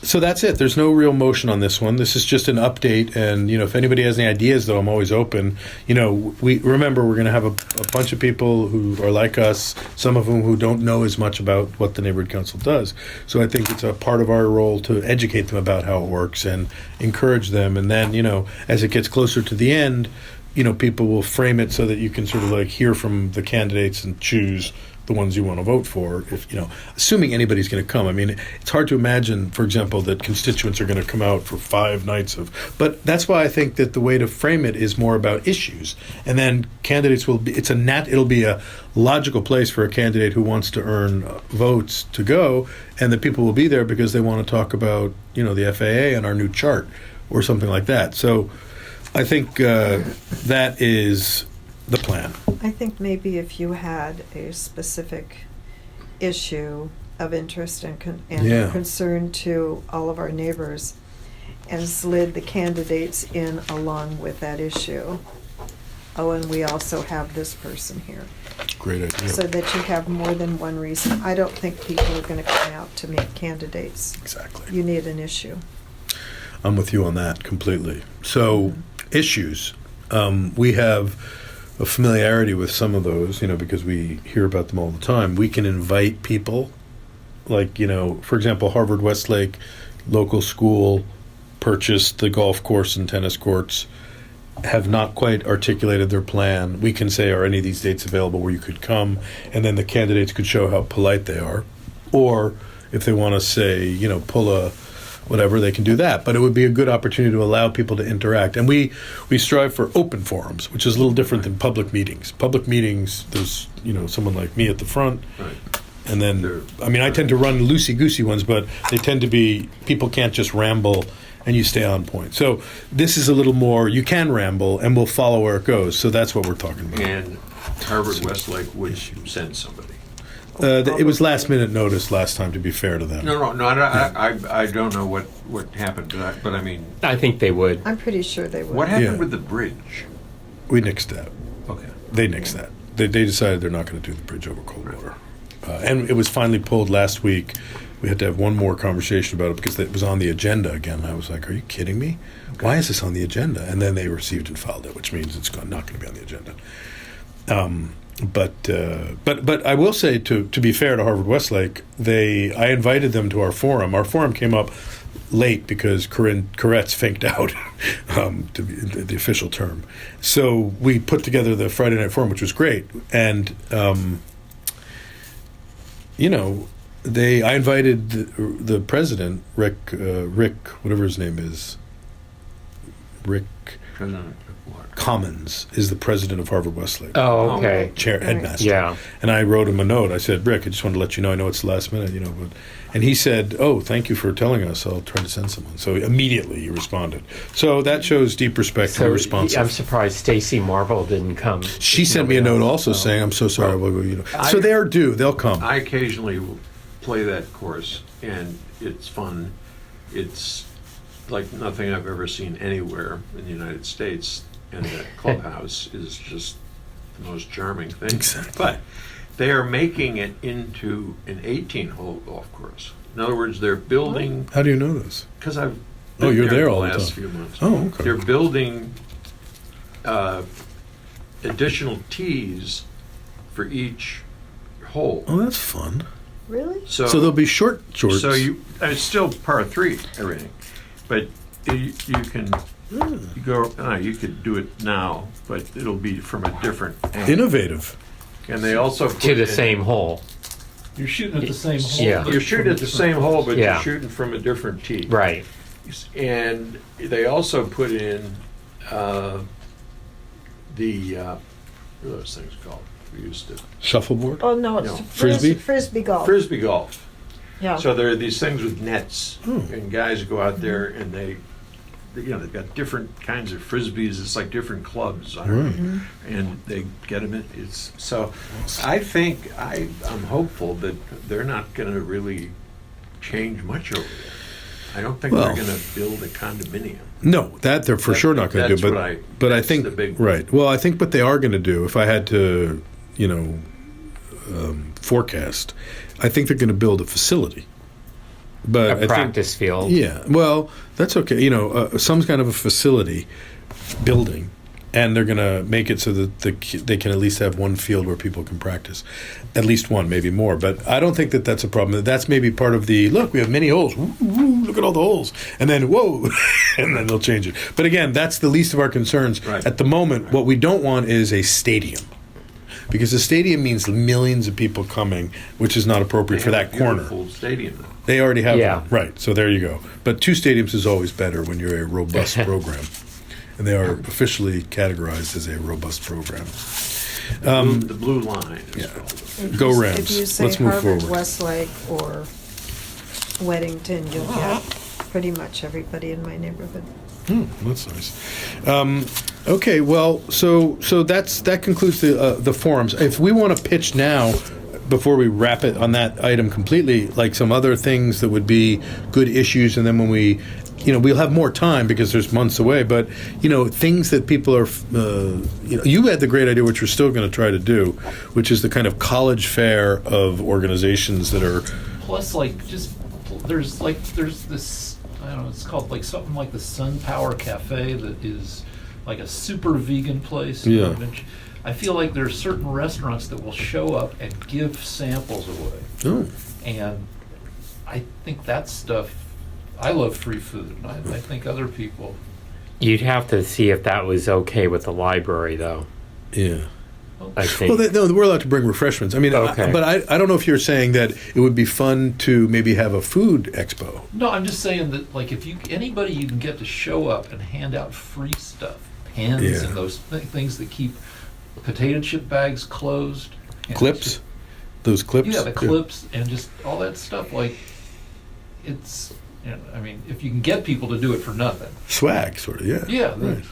so that's it. There's no real motion on this one. This is just an update, and if anybody has any ideas, though, I'm always open. We remember we're going to have a bunch of people who are like us, some of whom who don't know as much about what the neighborhood council does. So I think it's a part of our role to educate them about how it works and encourage them. And then as it gets closer to the end, people will frame it so that you can sort of like hear from the candidates and choose the ones you want to vote for, if assuming anybody's going to come. I mean, it's hard to imagine, for example, that constituents are going to come out for 5 nights but that's why I think that the way to frame it is more about issues, and then candidates will be. It'll be a logical place for a candidate who wants to earn votes to go, and the people will be there because they want to talk about the FAA and our new chart or something like that. So I think that is the plan. I think maybe if you had a specific issue of interest and Yeah. concern to all of our neighbors and slid the candidates in along with that issue. Oh, and we also have this person here. Great idea. So that you have more than one reason. I don't think people are going to come out to meet candidates. Exactly. You need an issue. I'm with you on that completely. So issues. We have a familiarity with some of those, because we hear about them all the time. We can invite people, like, for example, Harvard Westlake local school purchased the golf course and tennis courts, have not quite articulated their plan. We can say, are any of these dates available where you could come? And then the candidates could show how polite they are. Or if they want to say, pull a whatever, they can do that. But it would be a good opportunity to allow people to interact. And we strive for open forums, which is a little different than public meetings. Public meetings, there's, someone like me at the front. Right. And then, I tend to run loosey-goosey ones, but they tend to be, people can't just ramble and you stay on point. So this is a little more, you can ramble and we'll follow where it goes. So that's what we're talking about. And Harvard Westlake would send somebody. It was last minute notice last time, to be fair to them. No, I don't know what happened, but I mean, I think they would. I'm pretty sure they would. what happened Yeah. with the bridge? We nixed that. Okay. They nixed that. They decided they're not going to do the bridge over Coldwater. And it was finally pulled last week. We had to have one more conversation about it because it was on the agenda again. I was like, are you kidding me? Why is this on the agenda? And then they received and filed it, which means it's not going to be on the agenda. But I will say, to be fair to Harvard Westlake, I invited them to our forum. Our forum came up late because Corinne Koretz finked out, to be the official term. So we put together the Friday Night Forum, which was great. And, I invited the president, Rick, whatever his name is, Rick President what? Commons is the president of Harvard Westlake. Oh, okay. Chair, Right. headmaster. Yeah. And I wrote him a note. I said, Rick, I just wanted to let you know, I know it's the last minute, and he said, oh, thank you for telling us. I'll try to send someone. So immediately he responded. So that shows deep respect and So responsive. I'm surprised Stacy Marble didn't come. She sent me a note also saying, I'm so sorry. So they are due. They'll come. I occasionally will play that course, and it's fun. It's like nothing I've ever seen anywhere in the United States, and that clubhouse is just the most charming thing. Exactly. But they are making it into an 18-hole golf course. In other words, they're building, How do you know this? because I've Oh, been you're there the all the last time. few months. Oh, okay. They're building additional tees for each hole. Oh, that's fun. Really? So So there'll be shorts. So it's still par 3 everything, but you can you could do it now, but it'll be from a different angle. Innovative. And they also put To the in- same hole. You're shooting at the same hole. Yeah. but You're shooting from at the different- same hole, but Yeah. you're shooting from a different tee. Right. And they also put in what are those things called? We used to Shuffleboard. Oh, no, it's No. Frisbee? Frisbee golf. frisbee golf. Yeah. So there are these things with nets, Hmm. and guys go out there and they've got different kinds of frisbees. It's like different clubs, Right. and they get them in. I think I'm hopeful that they're not going to really change much over there. I don't think Well- they're going to build a condominium. No, that they're for sure not going to do. That's But what I- but I that's think the big- right. Well, I think what they are going to do, if I had to, forecast, I think they're going to build a facility. But I A think- practice field. Yeah, well, that's okay. Some kind of a facility building, and they're going to make it so that they can at least have one field where people can practice, at least one, maybe more. But I don't think that that's a problem. That's maybe part of the look. We have many holes. Woo, woo, look at all the holes, and then whoa, and then they'll change it. But again, that's the least of our concerns Right. at the moment. What we don't want is a stadium. Because a stadium means millions of people coming, which is not appropriate for They that have a corner. beautiful stadium. Though. They already have Yeah. one. Right, so there you go. But 2 stadiums is always better when you're a robust program. And they are officially categorized as a robust program. The blue line is yeah. called. Go Rams. If you say Let's move Harvard, forward. Westlake, or Weddington, you'll get pretty much everybody in my neighborhood. That's nice. Okay, well, so that concludes the forums. If we want to pitch now, before we wrap it on that item completely, like some other things that would be good issues, and then when we, we'll have more time because there's months away. But things that people are, you had the great idea, which we're still going to try to do, which is the kind of college fair of organizations that are. Plus, there's this, I don't know, it's called like something like the Sun Power Cafe that is like a super vegan place. Yeah. I feel like there are certain restaurants that will show up and give samples away. Oh. And I think that stuff, I love free food. And I think other people, You'd have to see if that was okay with the library, though. Yeah. I think. Well, no, we're allowed to bring refreshments. I mean, Okay. but I don't know if you're saying that it would be fun to maybe have a food expo. no, I'm just saying that like if anybody you can get to show up and hand out free stuff, pens Yeah. and those things that keep potato chip bags closed. and Clips? Those clips? Yeah, the clips and just all that stuff. Like, it's, I mean, if you can get people to do it for nothing. Swag, sort of, yeah. Yeah. Right.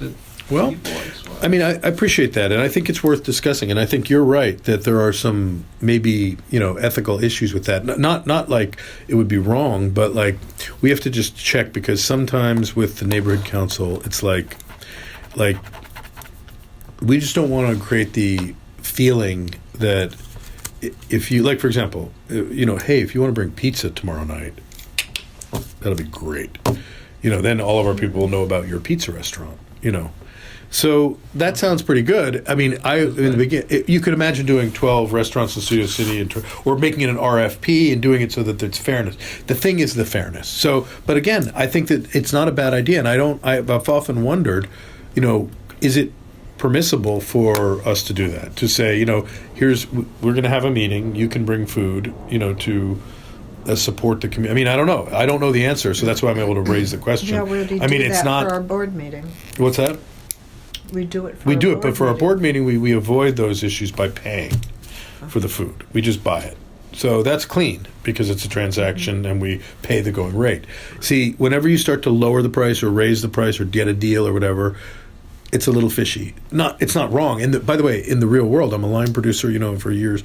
Well, people like swag. I mean, I appreciate that, and I think it's worth discussing. And I think you're right that there are some maybe ethical issues with that. Not like it would be wrong, but like we have to just check because sometimes with the neighborhood council, it's like we just don't want to create the feeling that if you like, for example, hey, if you want to bring pizza tomorrow night, that'll be great. Then all of our people will know about your pizza restaurant. So that sounds pretty good. I mean, in the beginning, you could imagine doing 12 restaurants in Studio City, or making it an RFP and doing it so that there's fairness. The thing is the fairness. So, but again, I think that it's not a bad idea, and I've often wondered, is it permissible for us to do that? To say, we're going to have a meeting. You can bring food, to support the community. I mean, I don't know. I don't know the answer, so that's why I'm able to raise the question. Yeah, we already I mean, do it's that not. for our board meeting. What's that? We do it for We our do it, board but for our meeting. board meeting, we avoid those issues by paying for the food. We just buy it. So that's clean because it's a transaction and we pay the going rate. See, whenever you start to lower the price or raise the price or get a deal or whatever, it's a little fishy. It's not wrong. And by the way, in the real world, I'm a line producer, for years.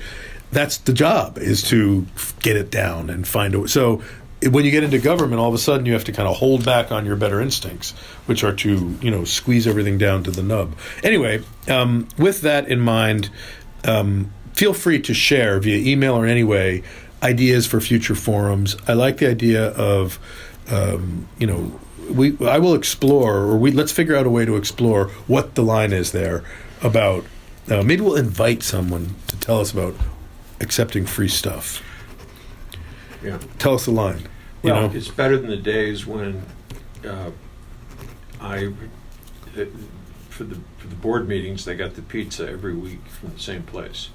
That's the job, is to get it down and find a way. So when you get into government, all of a sudden you have to kind of hold back on your better instincts, which are to, squeeze everything down to the nub. Anyway, with that in mind, feel free to share via email or any way ideas for future forums. I like the idea of, I will explore, let's figure out a way to explore what the line is there about. Maybe we'll invite someone to tell us about accepting free stuff. Yeah. Tell us the line. Well, it's better than the days when for the board meetings, they got the pizza every week from the same place.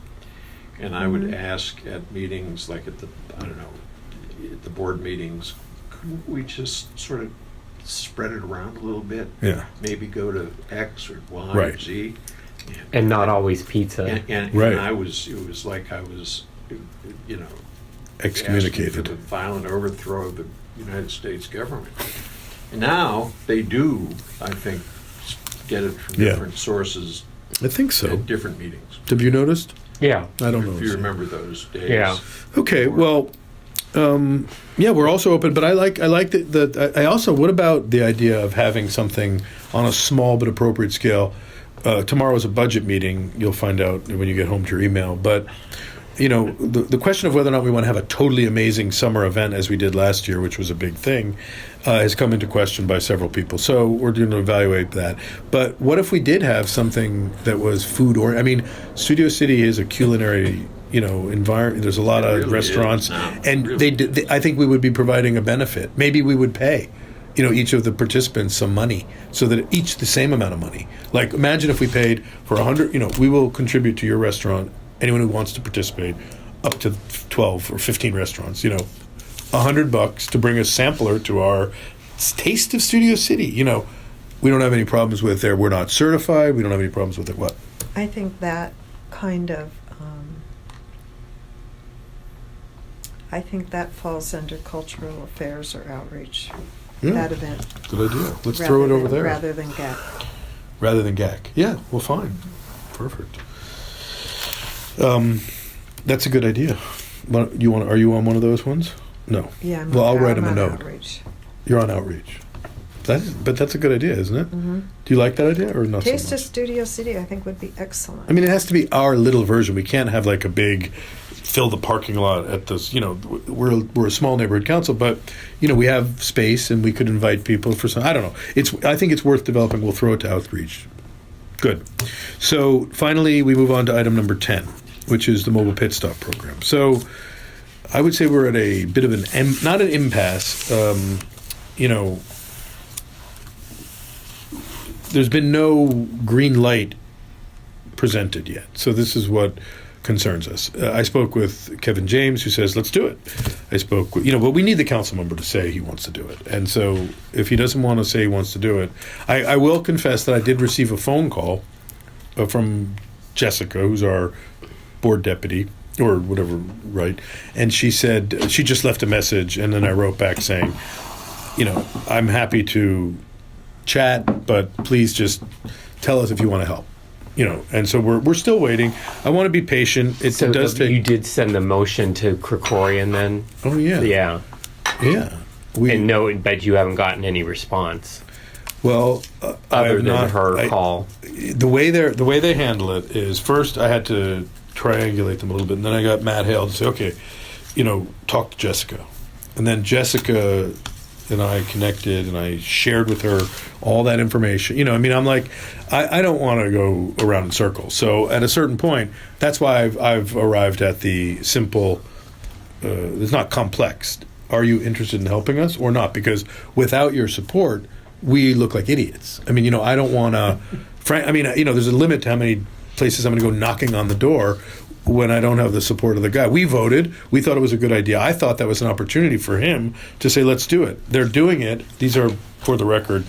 And I would ask at meetings, like at the board meetings, couldn't we just sort of spread it around a little bit? Yeah. Maybe go to X or Y or Right. Z. And not always pizza. And Right. it was like I was, Excommunicated. asking for the violent overthrow of the United States government. And now they do, I think, get it from Yeah. different sources I think so. at different meetings. Have you noticed? Yeah. I don't know. If you remember those days. Yeah. Okay, well, Yeah, we're also open, but I like I also. What about the idea of having something on a small but appropriate scale? Tomorrow's a budget meeting. You'll find out when you get home to your email. But the question of whether or not we want to have a totally amazing summer event as we did last year, which was a big thing, has come into question by several people. So we're going to evaluate that. But what if we did have something that was food or? I mean, Studio City is a culinary environment. There's a lot It of really restaurants, is now. and Really. I think we would be providing a benefit. Maybe we would pay, each of the participants some money, so that each the same amount of money. Like, imagine if we paid for 100. We will contribute to your restaurant. Anyone who wants to participate, up to 12 or 15 restaurants. $100 to bring a sampler to our Taste of Studio City. We don't have any problems with it. We're not certified. We don't have any problems with it. What? I think that kind of, I think that falls under cultural affairs or outreach, Yeah. that event. Good idea. Let's throw it over there. Rather than GAC. Rather than GAC. Yeah, well, fine. Perfect. That's a good idea. Are you on one of those ones? No. Yeah, Well, I'll write him a on note. outreach. You're on outreach. But that's a good idea, isn't it? Mm-hmm. Do you like that idea or not Taste so of much? Studio City, I think, would be excellent. I mean, it has to be our little version. We can't have like a big fill the parking lot at this. We're a small neighborhood council, but we have space and we could invite people for some. I don't know. I think it's worth developing. We'll throw it to outreach. Good. So finally, we move on to item number 10, which is the mobile pit stop program. So I would say we're at a bit of not an impasse. There's been no green light presented yet. So this is what concerns us. I spoke with Kevin James, who says, let's do it. I spoke with, but we need the council member to say he wants to do it. And so if he doesn't want to say he wants to do it, I will confess that I did receive a phone call from Jessica, who's our board deputy, or whatever, right? And she said, she just left a message, and then I wrote back saying, I'm happy to chat, but please just tell us if you want to help. And so we're still waiting. I want to be patient. It So does take. you did send the motion to Krikorian then? Oh yeah, Yeah. yeah. But you haven't gotten any response Well, I other have than not, her call. The way they handle it is, first I had to triangulate them a little bit, and then I got Matt Hale to say, okay, talk to Jessica, and then Jessica and I connected, and I shared with her all that information. I'm like, I don't want to go around in circles. So at a certain point, that's why I've arrived at the simple. It's not complex. Are you interested in helping us or not? Because without your support, we look like idiots. I don't want to. There's a limit to how many places I'm going to go knocking on the door when I don't have the support of the guy. We voted. We thought it was a good idea. I thought that was an opportunity for him to say, let's do it. They're doing it. These are, for the record,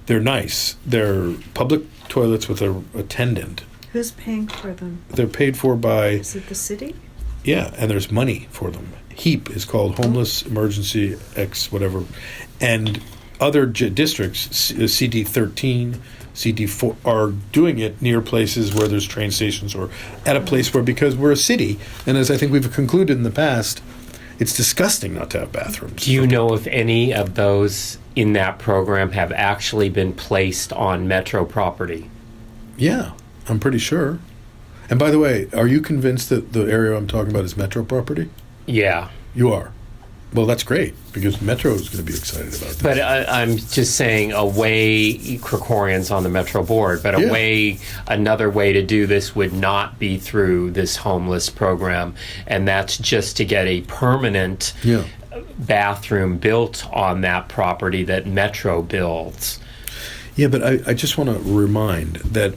they're nice. They're public toilets with an attendant. Who's paying for them? They're paid for by, Is it the city? yeah, and there's money for them. HEAP is called Homeless Emergency X whatever. And other districts, CD 13, CD 4, are doing it near places where there's train stations or at a place where, because we're a city, and as I think we've concluded in the past, it's disgusting not to have bathrooms. Do you know if any of those in that program have actually been placed on Metro property? Yeah, I'm pretty sure. And by the way, are you convinced that the area I'm talking about is Metro property? Yeah. You are. Well, that's great, because Metro is going to be excited about this. But I'm just saying Krikorian's on the Metro board, but Yeah. another way to do this would not be through this homeless program, and that's just to get a permanent Yeah. bathroom built on that property that Metro builds. Yeah, but I just want to remind that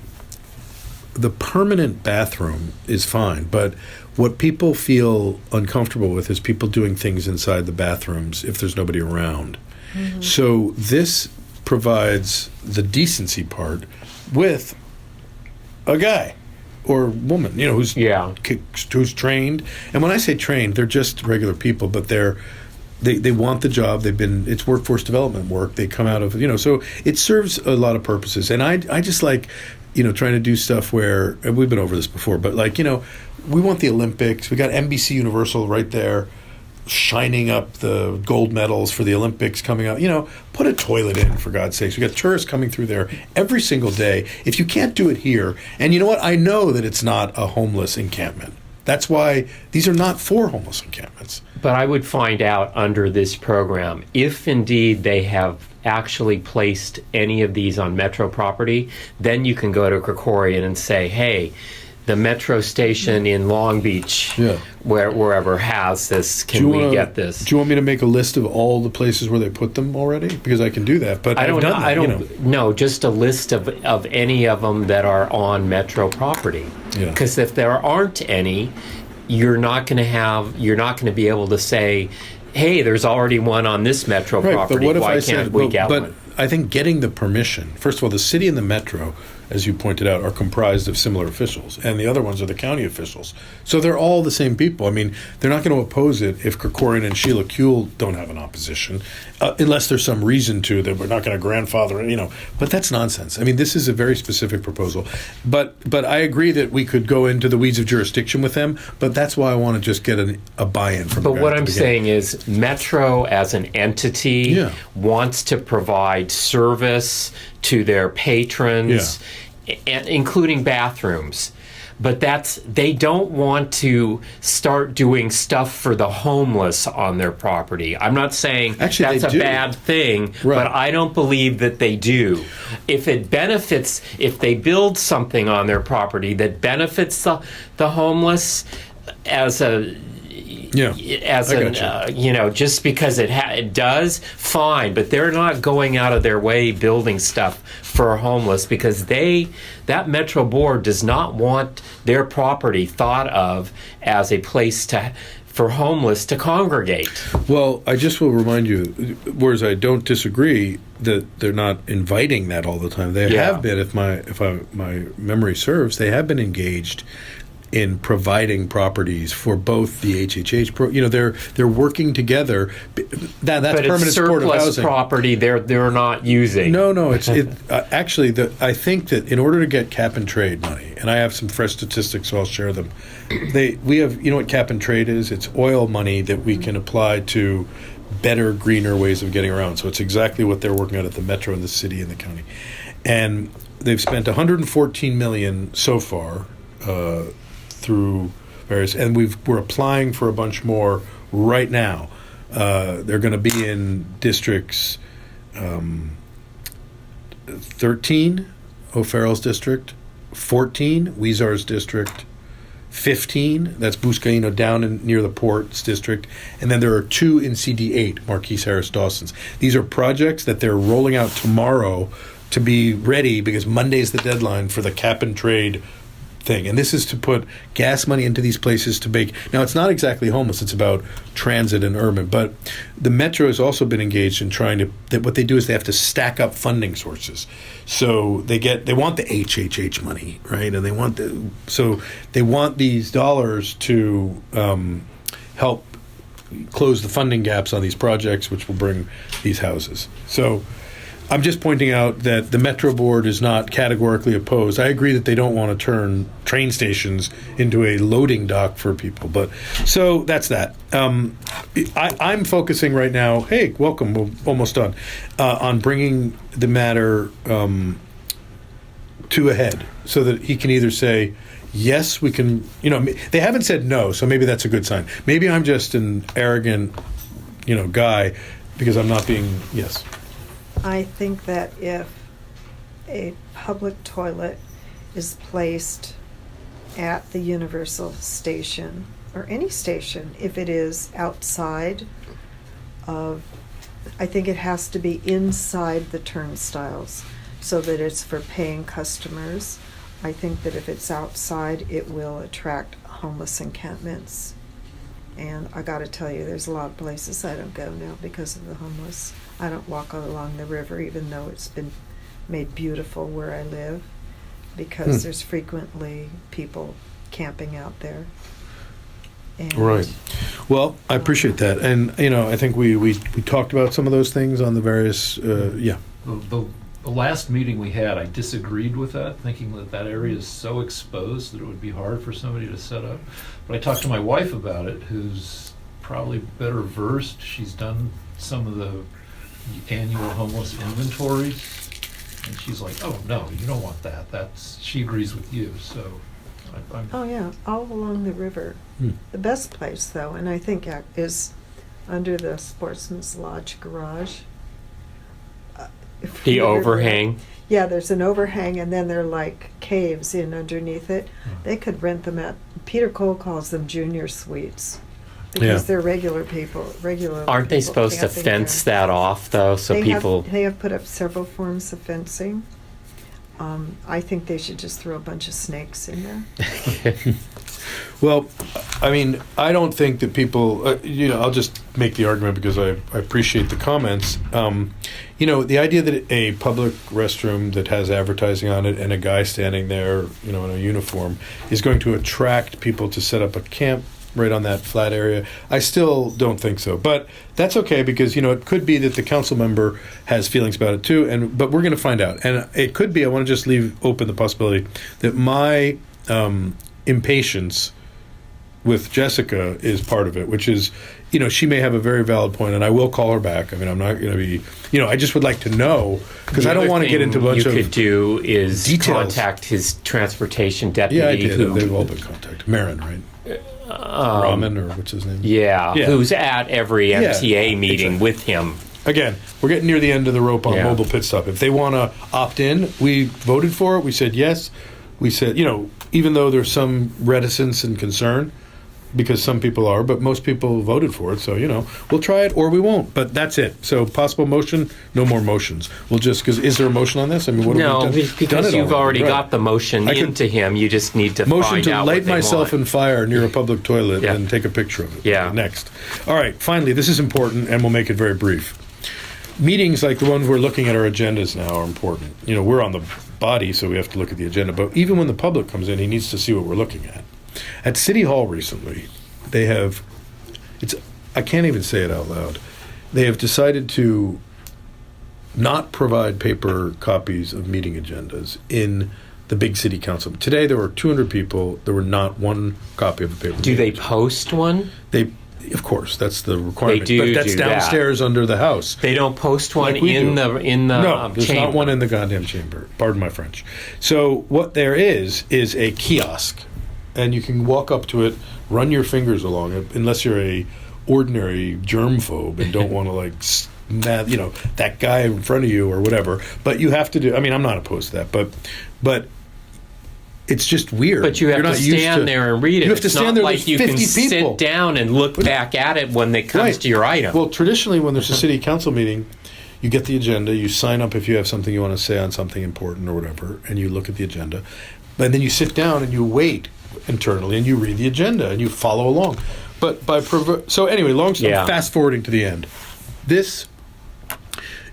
the permanent bathroom is fine, but what people feel uncomfortable with is people doing things inside the bathrooms if there's nobody around. Mm-hmm. So this provides the decency part with a guy or woman, who's trained. And when I say trained, they're just regular people, but they want the job. It's workforce development work. They come out of, so it serves a lot of purposes. And I just like, trying to do stuff where, and we've been over this before, but we want the Olympics. We got NBC Universal right there. shining up the gold medals for the Olympics coming out. Put a toilet in, for God's sakes. We got tourists coming through there every single day. If you can't do it here, and you know what? I know that it's not a homeless encampment. That's why these are not for homeless encampments. But I would find out under this program if indeed they have actually placed any of these on Metro property. Then you can go to Krikorian and say, hey, the Metro station in Long Beach, wherever has this, can we get this? Do you want me to make a list of all the places where they put them already? Because I can do that. But I don't know. done that, I don't know. Just a list of any of them that are on Metro property. Yeah. Because if there aren't any, you're not going to be able to say, hey, there's already one on this Metro Right, property. but what if Why I can't said, we get but one? I think getting the permission, first of all, the city and the Metro, as you pointed out, are comprised of similar officials, and the other ones are the county officials. So they're all the same people. I mean, they're not going to oppose it if Krikorian and Sheila Kuehl don't have an opposition, unless there's some reason to that we're not going to grandfather it, But that's nonsense. I mean, this is a very specific proposal. But I agree that we could go into the weeds of jurisdiction with them, but that's why I want to just get a buy-in from But the what guy at I'm the beginning. saying is Metro as an entity wants to provide service to their patrons, and including bathrooms. But they don't want to start doing stuff for the homeless on their property. I'm not saying Actually, that's they a do. bad thing, Right. but I don't believe that they do. If they build something on their property that benefits the homeless as a just because it does, fine, but they're not going out of their way building stuff for homeless because that Metro board does not want their property thought of as a place for homeless to congregate. Well, I just will remind you, whereas I don't disagree that they're not inviting that all the time. They have been, if my memory serves, they have been engaged in providing properties for both the HHH. They're working together. That's but permanent it's supportive surplus housing. property they're not using. No. It's actually I think that in order to get cap and trade money, and I have some fresh statistics, so I'll share them. We have what cap and trade is? It's oil money that we can apply to better, greener ways of getting around. So it's exactly what they're working on at the Metro and the city and the county, and they've spent $114 million so far. Through various, and we're applying for a bunch more right now. They're going to be in districts 13, O'Farrell's district, 14, Weezar's district, 15, that's Buscaino down near the port's district, and then there are 2 in CD8, Marquise Harris Dawson's. These are projects that they're rolling out tomorrow to be ready because Monday's the deadline for the cap and trade thing. And this is to put gas money into these places to make. Now, it's not exactly homeless. It's about transit and urban. But the Metro has also been engaged in trying to. What they do is they have to stack up funding sources. So they want the HHH money, right? And they want these dollars to help close the funding gaps on these projects, which will bring these houses. So I'm just pointing out that the Metro Board is not categorically opposed. I agree that they don't want to turn train stations into a loading dock for people. But so that's that. I'm focusing right now, hey, welcome, we're almost done, on bringing the matter to a head so that he can either say, yes, we can, they haven't said no, so maybe that's a good sign. Maybe I'm just an arrogant, guy because I'm not being, yes. I think that if a public toilet is placed at the Universal Station, or any station, if it is outside of, I think it has to be inside the turnstiles so that it's for paying customers. I think that if it's outside, it will attract homeless encampments. And I gotta tell you, there's a lot of places I don't go now because of the homeless. I don't walk along the river, even though it's been made beautiful where I live, because there's frequently people camping out there. And Right. Well, I appreciate that. And, I think we talked about some of those things on the various, The last meeting we had, I disagreed with that, thinking that area is so exposed that it would be hard for somebody to set up. But I talked to my wife about it, whose probably better versed. She's done some of the annual homeless inventories, and she's like, "Oh no, you don't want that." She agrees with you. So, I'm Oh, yeah, all along the river. Hmm. The best place, though, and I think is under the Sportsman's Lodge garage. The overhang. Yeah, there's an overhang, and then they're like caves in underneath it. They could rent them at, Peter Cole calls them junior suites. Because Yeah. they're regular people, Aren't they people supposed to camping fence there. that off though, so They people? They have put up several forms of fencing. I think they should just throw a bunch of snakes in there. Well, I mean, I don't think that people, I'll just make the argument because I appreciate the comments. The idea that a public restroom that has advertising on it and a guy standing there, in a uniform is going to attract people to set up a camp right on that flat area, I still don't think so. But that's okay because, it could be that the council member has feelings about it too, but we're going to find out. And it could be, I want to just leave open the possibility that my impatience with Jessica is part of it, which is, she may have a very valid point, and I will call her back. I mean, I'm not going to be, I just would like to know, because I don't want to get into a bunch of you could do is details. contact his transportation deputy. Yeah, I did. Who, They've all been contacted. Marin, right? Raman, or what's his name? yeah, Yeah. who's at every Yeah, MTA meeting exactly. with him. Again, we're getting near the end of the rope on Yeah. mobile pit stop. If they want to opt in, we voted for it. We said yes. We said, even though there's some reticence and concern, because some people are, but most people voted for it. So, we'll try it or we won't. But that's it. So possible motion, no more motions. We'll just, because is there a motion on this? I mean, what No, have we done? because Done it you've already right. got the motion I could- into him. You just need to Motion find to out light what they myself want. in fire near a public toilet Yeah. and take a picture of it. Yeah. Okay, next. All right, finally, this is important, and we'll make it very brief. Meetings like the ones we're looking at, our agendas now, are important. We're on the body, so we have to look at the agenda. But even when the public comes in, he needs to see what we're looking at. At City Hall recently, they have, I can't even say it out loud, they have decided to not provide paper copies of meeting agendas in the big city council. Today there were 200 people. There were not one copy of a paper. Do they meeting agenda. post one? They, of course, that's the requirement. They do but that's do that. downstairs under the house. They don't post one Like we in do. the No, there's chamber. not one in the goddamn chamber. Pardon my French. So what there is a kiosk, and you can walk up to it, run your fingers along it, unless you're a ordinary germphobe and don't want to that guy in front of you or whatever. But you have to do. I mean, I'm not opposed to that, but it's just weird. But you have You're to not used stand there and read it. You have to It's stand not there. like There's you 50 can people. sit down and look back at it when it comes Right. to your item. Well, traditionally, when there's a city council meeting, you get the agenda, you sign up if you have something you want to say on something important or whatever, and you look at the agenda. And then you sit down and you wait internally and you read the agenda and you follow along. But so anyway, long story, Yeah. fast forwarding to the end. This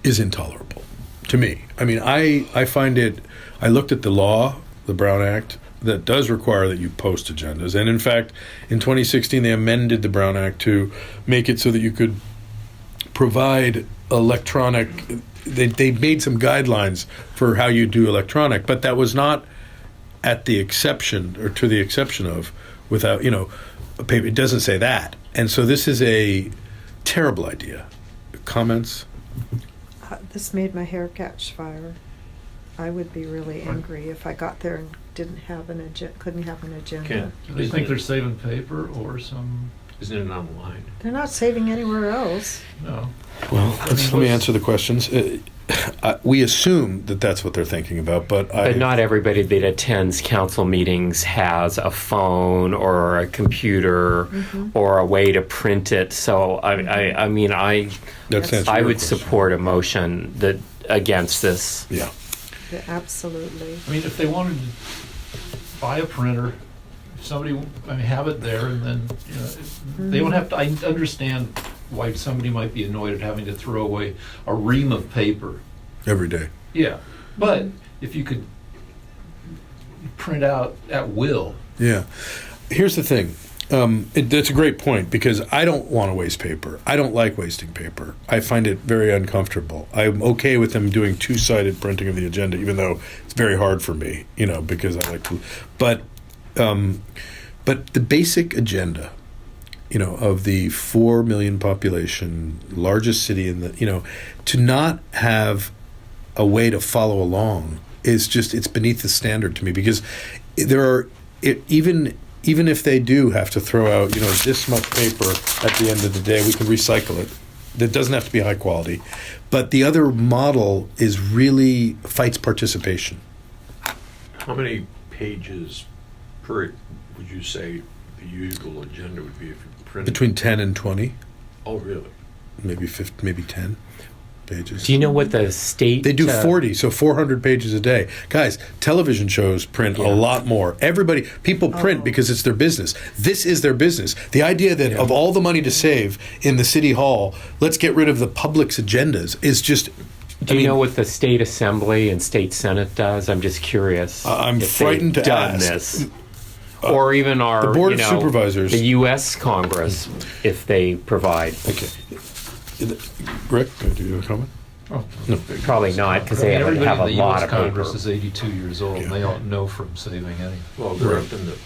is intolerable to me. I mean, I find it, I looked at the law, the Brown Act, that does require that you post agendas. And in fact, in 2016, they amended the Brown Act to make it so that you could provide electronic, they made some guidelines for how you do electronic, but that was not at the exception, or to the exception of, without, a paper. It doesn't say that. And so this is a terrible idea. Comments? This made my hair catch fire. I would be really angry if I got there and couldn't have an agenda. Ken, Do they think they're saving paper or some? Isn't it online? They're not saving anywhere else. No. Well, let me answer the questions. We assume that that's what they're thinking about, but not everybody that attends council meetings has a phone or a computer or a way to print it. So I mean, that's answering I your would question. support a motion that against this. Yeah. Yeah, absolutely. I mean, if they wanted to buy a printer, if somebody, have it there, and then they don't have to. I understand why somebody might be annoyed at having to throw away a ream of paper. Every day. Yeah, but if you could print out at will. Yeah. Here's the thing. That's a great point, because I don't want to waste paper. I don't like wasting paper. I find it very uncomfortable. I'm okay with them doing two-sided printing of the agenda, even though it's very hard for me, because I like to. But the basic agenda of the 4 million population, largest city in the, to not have a way to follow along is just, it's beneath the standard to me, because there are, even if they do have to throw out, this much paper at the end of the day, we can recycle it. That doesn't have to be high quality. But the other model is really fights participation. How many pages per, would you say the usual agenda would be if you printed? Between 10 and 20, Oh, really? maybe 10 pages. Do you know what the state? They do 40, so 400 pages a day. Guys, television shows print a lot more. People print because it's their business. This is their business. The idea that of all the money to save in the city hall, let's get rid of the public's agendas is just... Do you know what the state assembly and state senate does? I'm just curious. I'm if frightened they've to done ask. this. Or even our the Board of Supervisors. the U.S. Congress, if they provide. Okay. Rick, do you have a comment? Probably not, because they have a Everybody in the lot US of Congress paper. is 82 years old, and they don't know from saving any. Well, they're up in the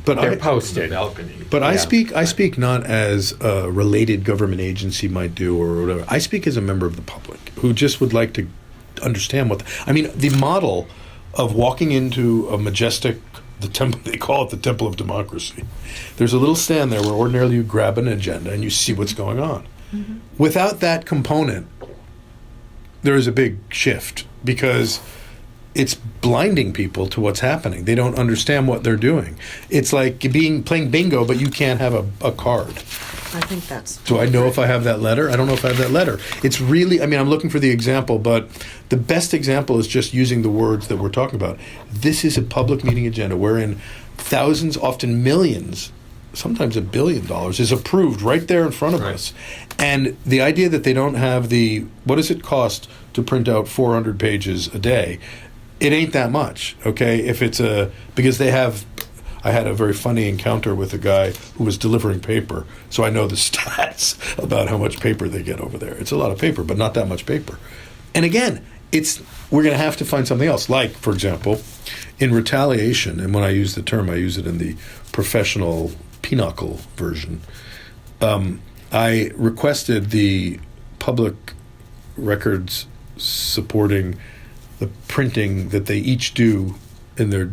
But They're I, posted. balcony. But I Yeah. speak not as a related government agency might do or whatever. I speak as a member of the public who just would like to understand the model of walking into a majestic, the temple, they call it the Temple of Democracy. There's a little stand there where ordinarily you grab an agenda and you see what's going on. Mm-hmm. Without that component, there is a big shift because it's blinding people to what's happening. They don't understand what they're doing. It's like playing bingo, but you can't have a card. I think that's... Do I know if I have that letter? I don't know if I have that letter. It's really, I'm looking for the example, but the best example is just using the words that we're talking about. This is a public meeting agenda wherein thousands, often millions, sometimes $1 billion is approved right there in front of us. And the idea that they don't have what does it cost to print out 400 pages a day? It ain't that much, okay? Because I had a very funny encounter with a guy who was delivering paper, so I know the stats about how much paper they get over there. It's a lot of paper, but not that much paper. And again, we're going to have to find something else. Like, for example, in retaliation, and when I use the term, I use it in the professional pinochle version, I requested the public records supporting the printing that they each do in their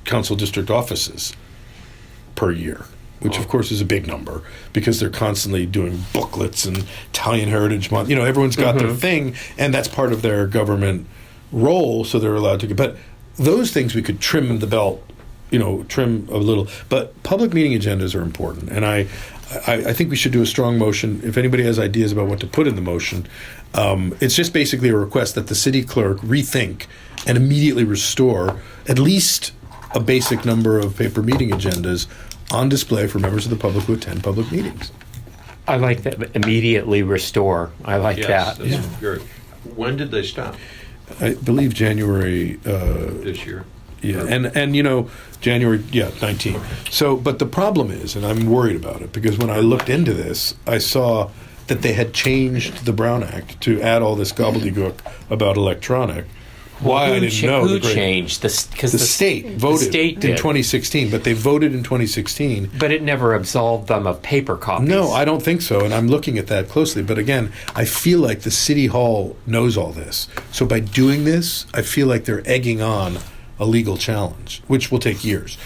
council district offices per year, which of course is a big number because they're constantly doing booklets and Italian Heritage Month. Everyone's got their thing, and that's part of their government role, so they're allowed to. But those things we could trim the belt, trim a little. But public meeting agendas are important, and I think we should do a strong motion. If anybody has ideas about what to put in the motion, it's just basically a request that the city clerk rethink and immediately restore at least a basic number of paper meeting agendas on display for members of the public who attend public meetings. I like that. Immediately restore. I like Yes, that. that's very. When did they stop? I believe January. This year? Yeah, and January, 19. So, but the problem is, and I'm worried about it, because when I looked into this, I saw that they had changed the Brown Act to add all this gobbledygook about electronic. Why I didn't know. Who changed? Because the state voted state in did. 2016, but they voted in 2016. But it never absolved them of paper copies. No, I don't think so, and I'm looking at that closely. But again, I feel like the city hall knows all this. So by doing this, I feel like they're egging on a legal challenge, which will take years.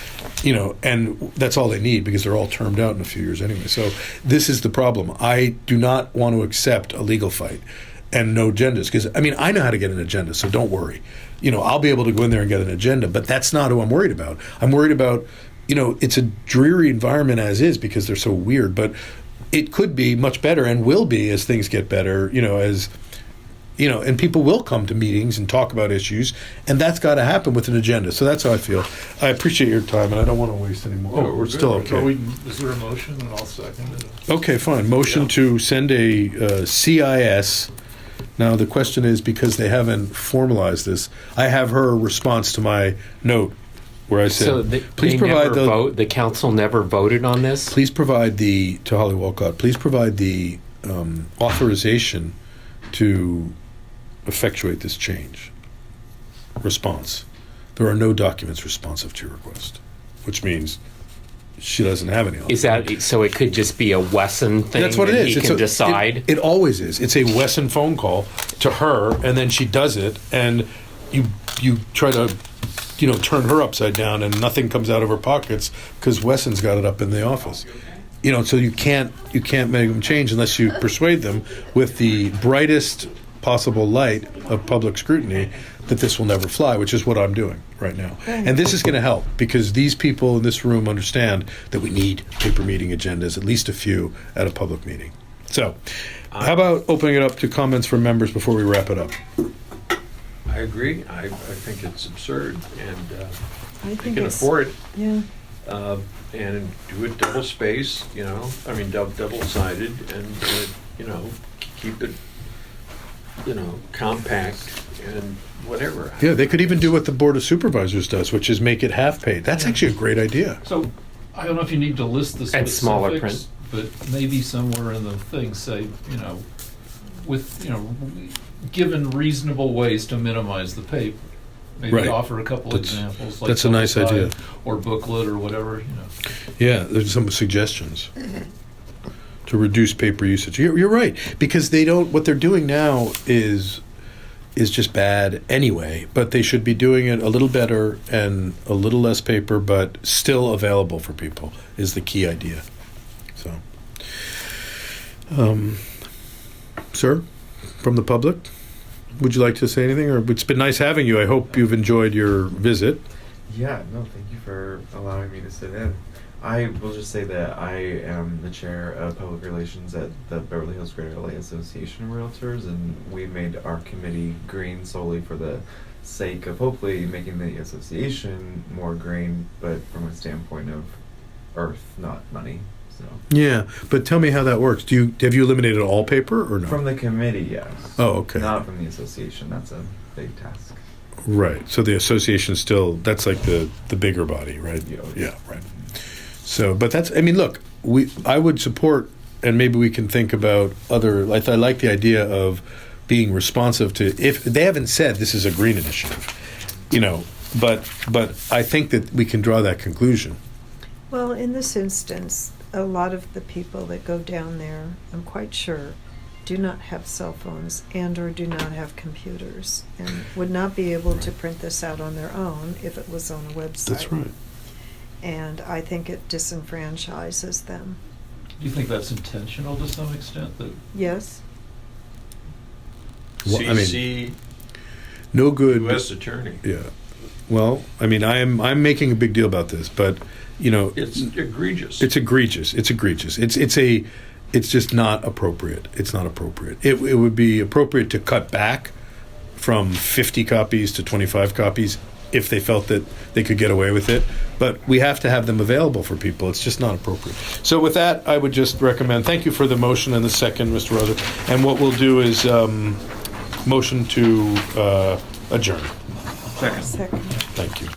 And that's all they need because they're all termed out in a few years anyway. So this is the problem. I do not want to accept a legal fight and no agendas, because I know how to get an agenda, so don't worry. I'll be able to go in there and get an agenda, but that's not who I'm worried about. I'm worried about, it's a dreary environment as is because they're so weird, but it could be much better and will be as things get better, and people will come to meetings and talk about issues, and that's got to happen with an agenda. So that's how I feel. I appreciate your time, and I don't want to waste any more. No, We're still okay. Is there a motion? And I'll second it. Okay, fine. Motion to send a CIS. Now, the question is, because they haven't formalized this, I have her response to my note where I said, So please provide the council never voted on this? Please provide to Holly Walcott, please provide the authorization to effectuate this change. Response. There are no documents responsive to your request, which means, she doesn't have any. Is that so? It could just be a Wesson thing. That's what it that is. He can a- decide. It always is. It's a Wesson phone call to her, and then she does it, and you try to, turn her upside down, and nothing comes out of her pockets because Wesson's got it up in the office. So you can't make them change unless you persuade them with the brightest possible light of public scrutiny that this will never fly, which is what I'm doing right now. And this is going to help because these people in this room understand that we need paper meeting agendas, at least a few, at a public meeting. So, how about opening it up to comments from members before we wrap it up? I agree. I think it's absurd, and I you think can it's, afford it. yeah. And do it double space, double-sided, and, keep it, compact and whatever. Yeah, they could even do what the Board of Supervisors does, which is make it half-page. That's actually a great idea. So, I don't know if you need to list the And specifics, smaller print. but maybe somewhere in the thing say, with, given reasonable ways to minimize the paper. Maybe Right. offer a couple That's- examples. that's a nice double-sided idea. Or booklet or whatever, Yeah, there's some suggestions to reduce paper usage. You're right, because what they're doing now is just bad anyway, but they should be doing it a little better and a little less paper, but still available for people is the key idea. So, sir, from the public, would you like to say anything? Or it's been nice having you. I hope you've enjoyed your visit. Yeah, no, thank you for allowing me to sit in. I will just say that I am the chair of public relations at the Beverly Hills Greater LA Association of Realtors, and we made our committee green solely for the sake of hopefully making the association more green, but from a standpoint of earth, not money. So Yeah, but tell me how that works. Have you eliminated all paper or no? from the committee, yes. Oh, okay. Not from the association. That's a big task. Right. So the association that's like the bigger body, right? Yeah. Yeah, right. So, but look, I would support, and maybe we can think about other, I like the idea of being responsive to, if they haven't said this is a green initiative, but I think that we can draw that conclusion. Well, in this instance, a lot of the people that go down there, I'm quite sure, do not have cell phones and/or do not have computers and would not be able to print this out on their own if it was on a website. That's right. And I think it disenfranchises them. Do you think that's intentional to some extent? That Yes? Well, I mean, CC, No good. U.S. Attorney. Yeah. Well, I'm making a big deal about this, but It's egregious. It's egregious. It's egregious. It's just not appropriate. It's not appropriate. It would be appropriate to cut back from 50 copies to 25 copies if they felt that they could get away with it. But we have to have them available for people. It's just not appropriate. So with that, I would just recommend, thank you for the motion and the second, Mr. Roser. And what we'll do is motion to adjourn. Second. Thank you.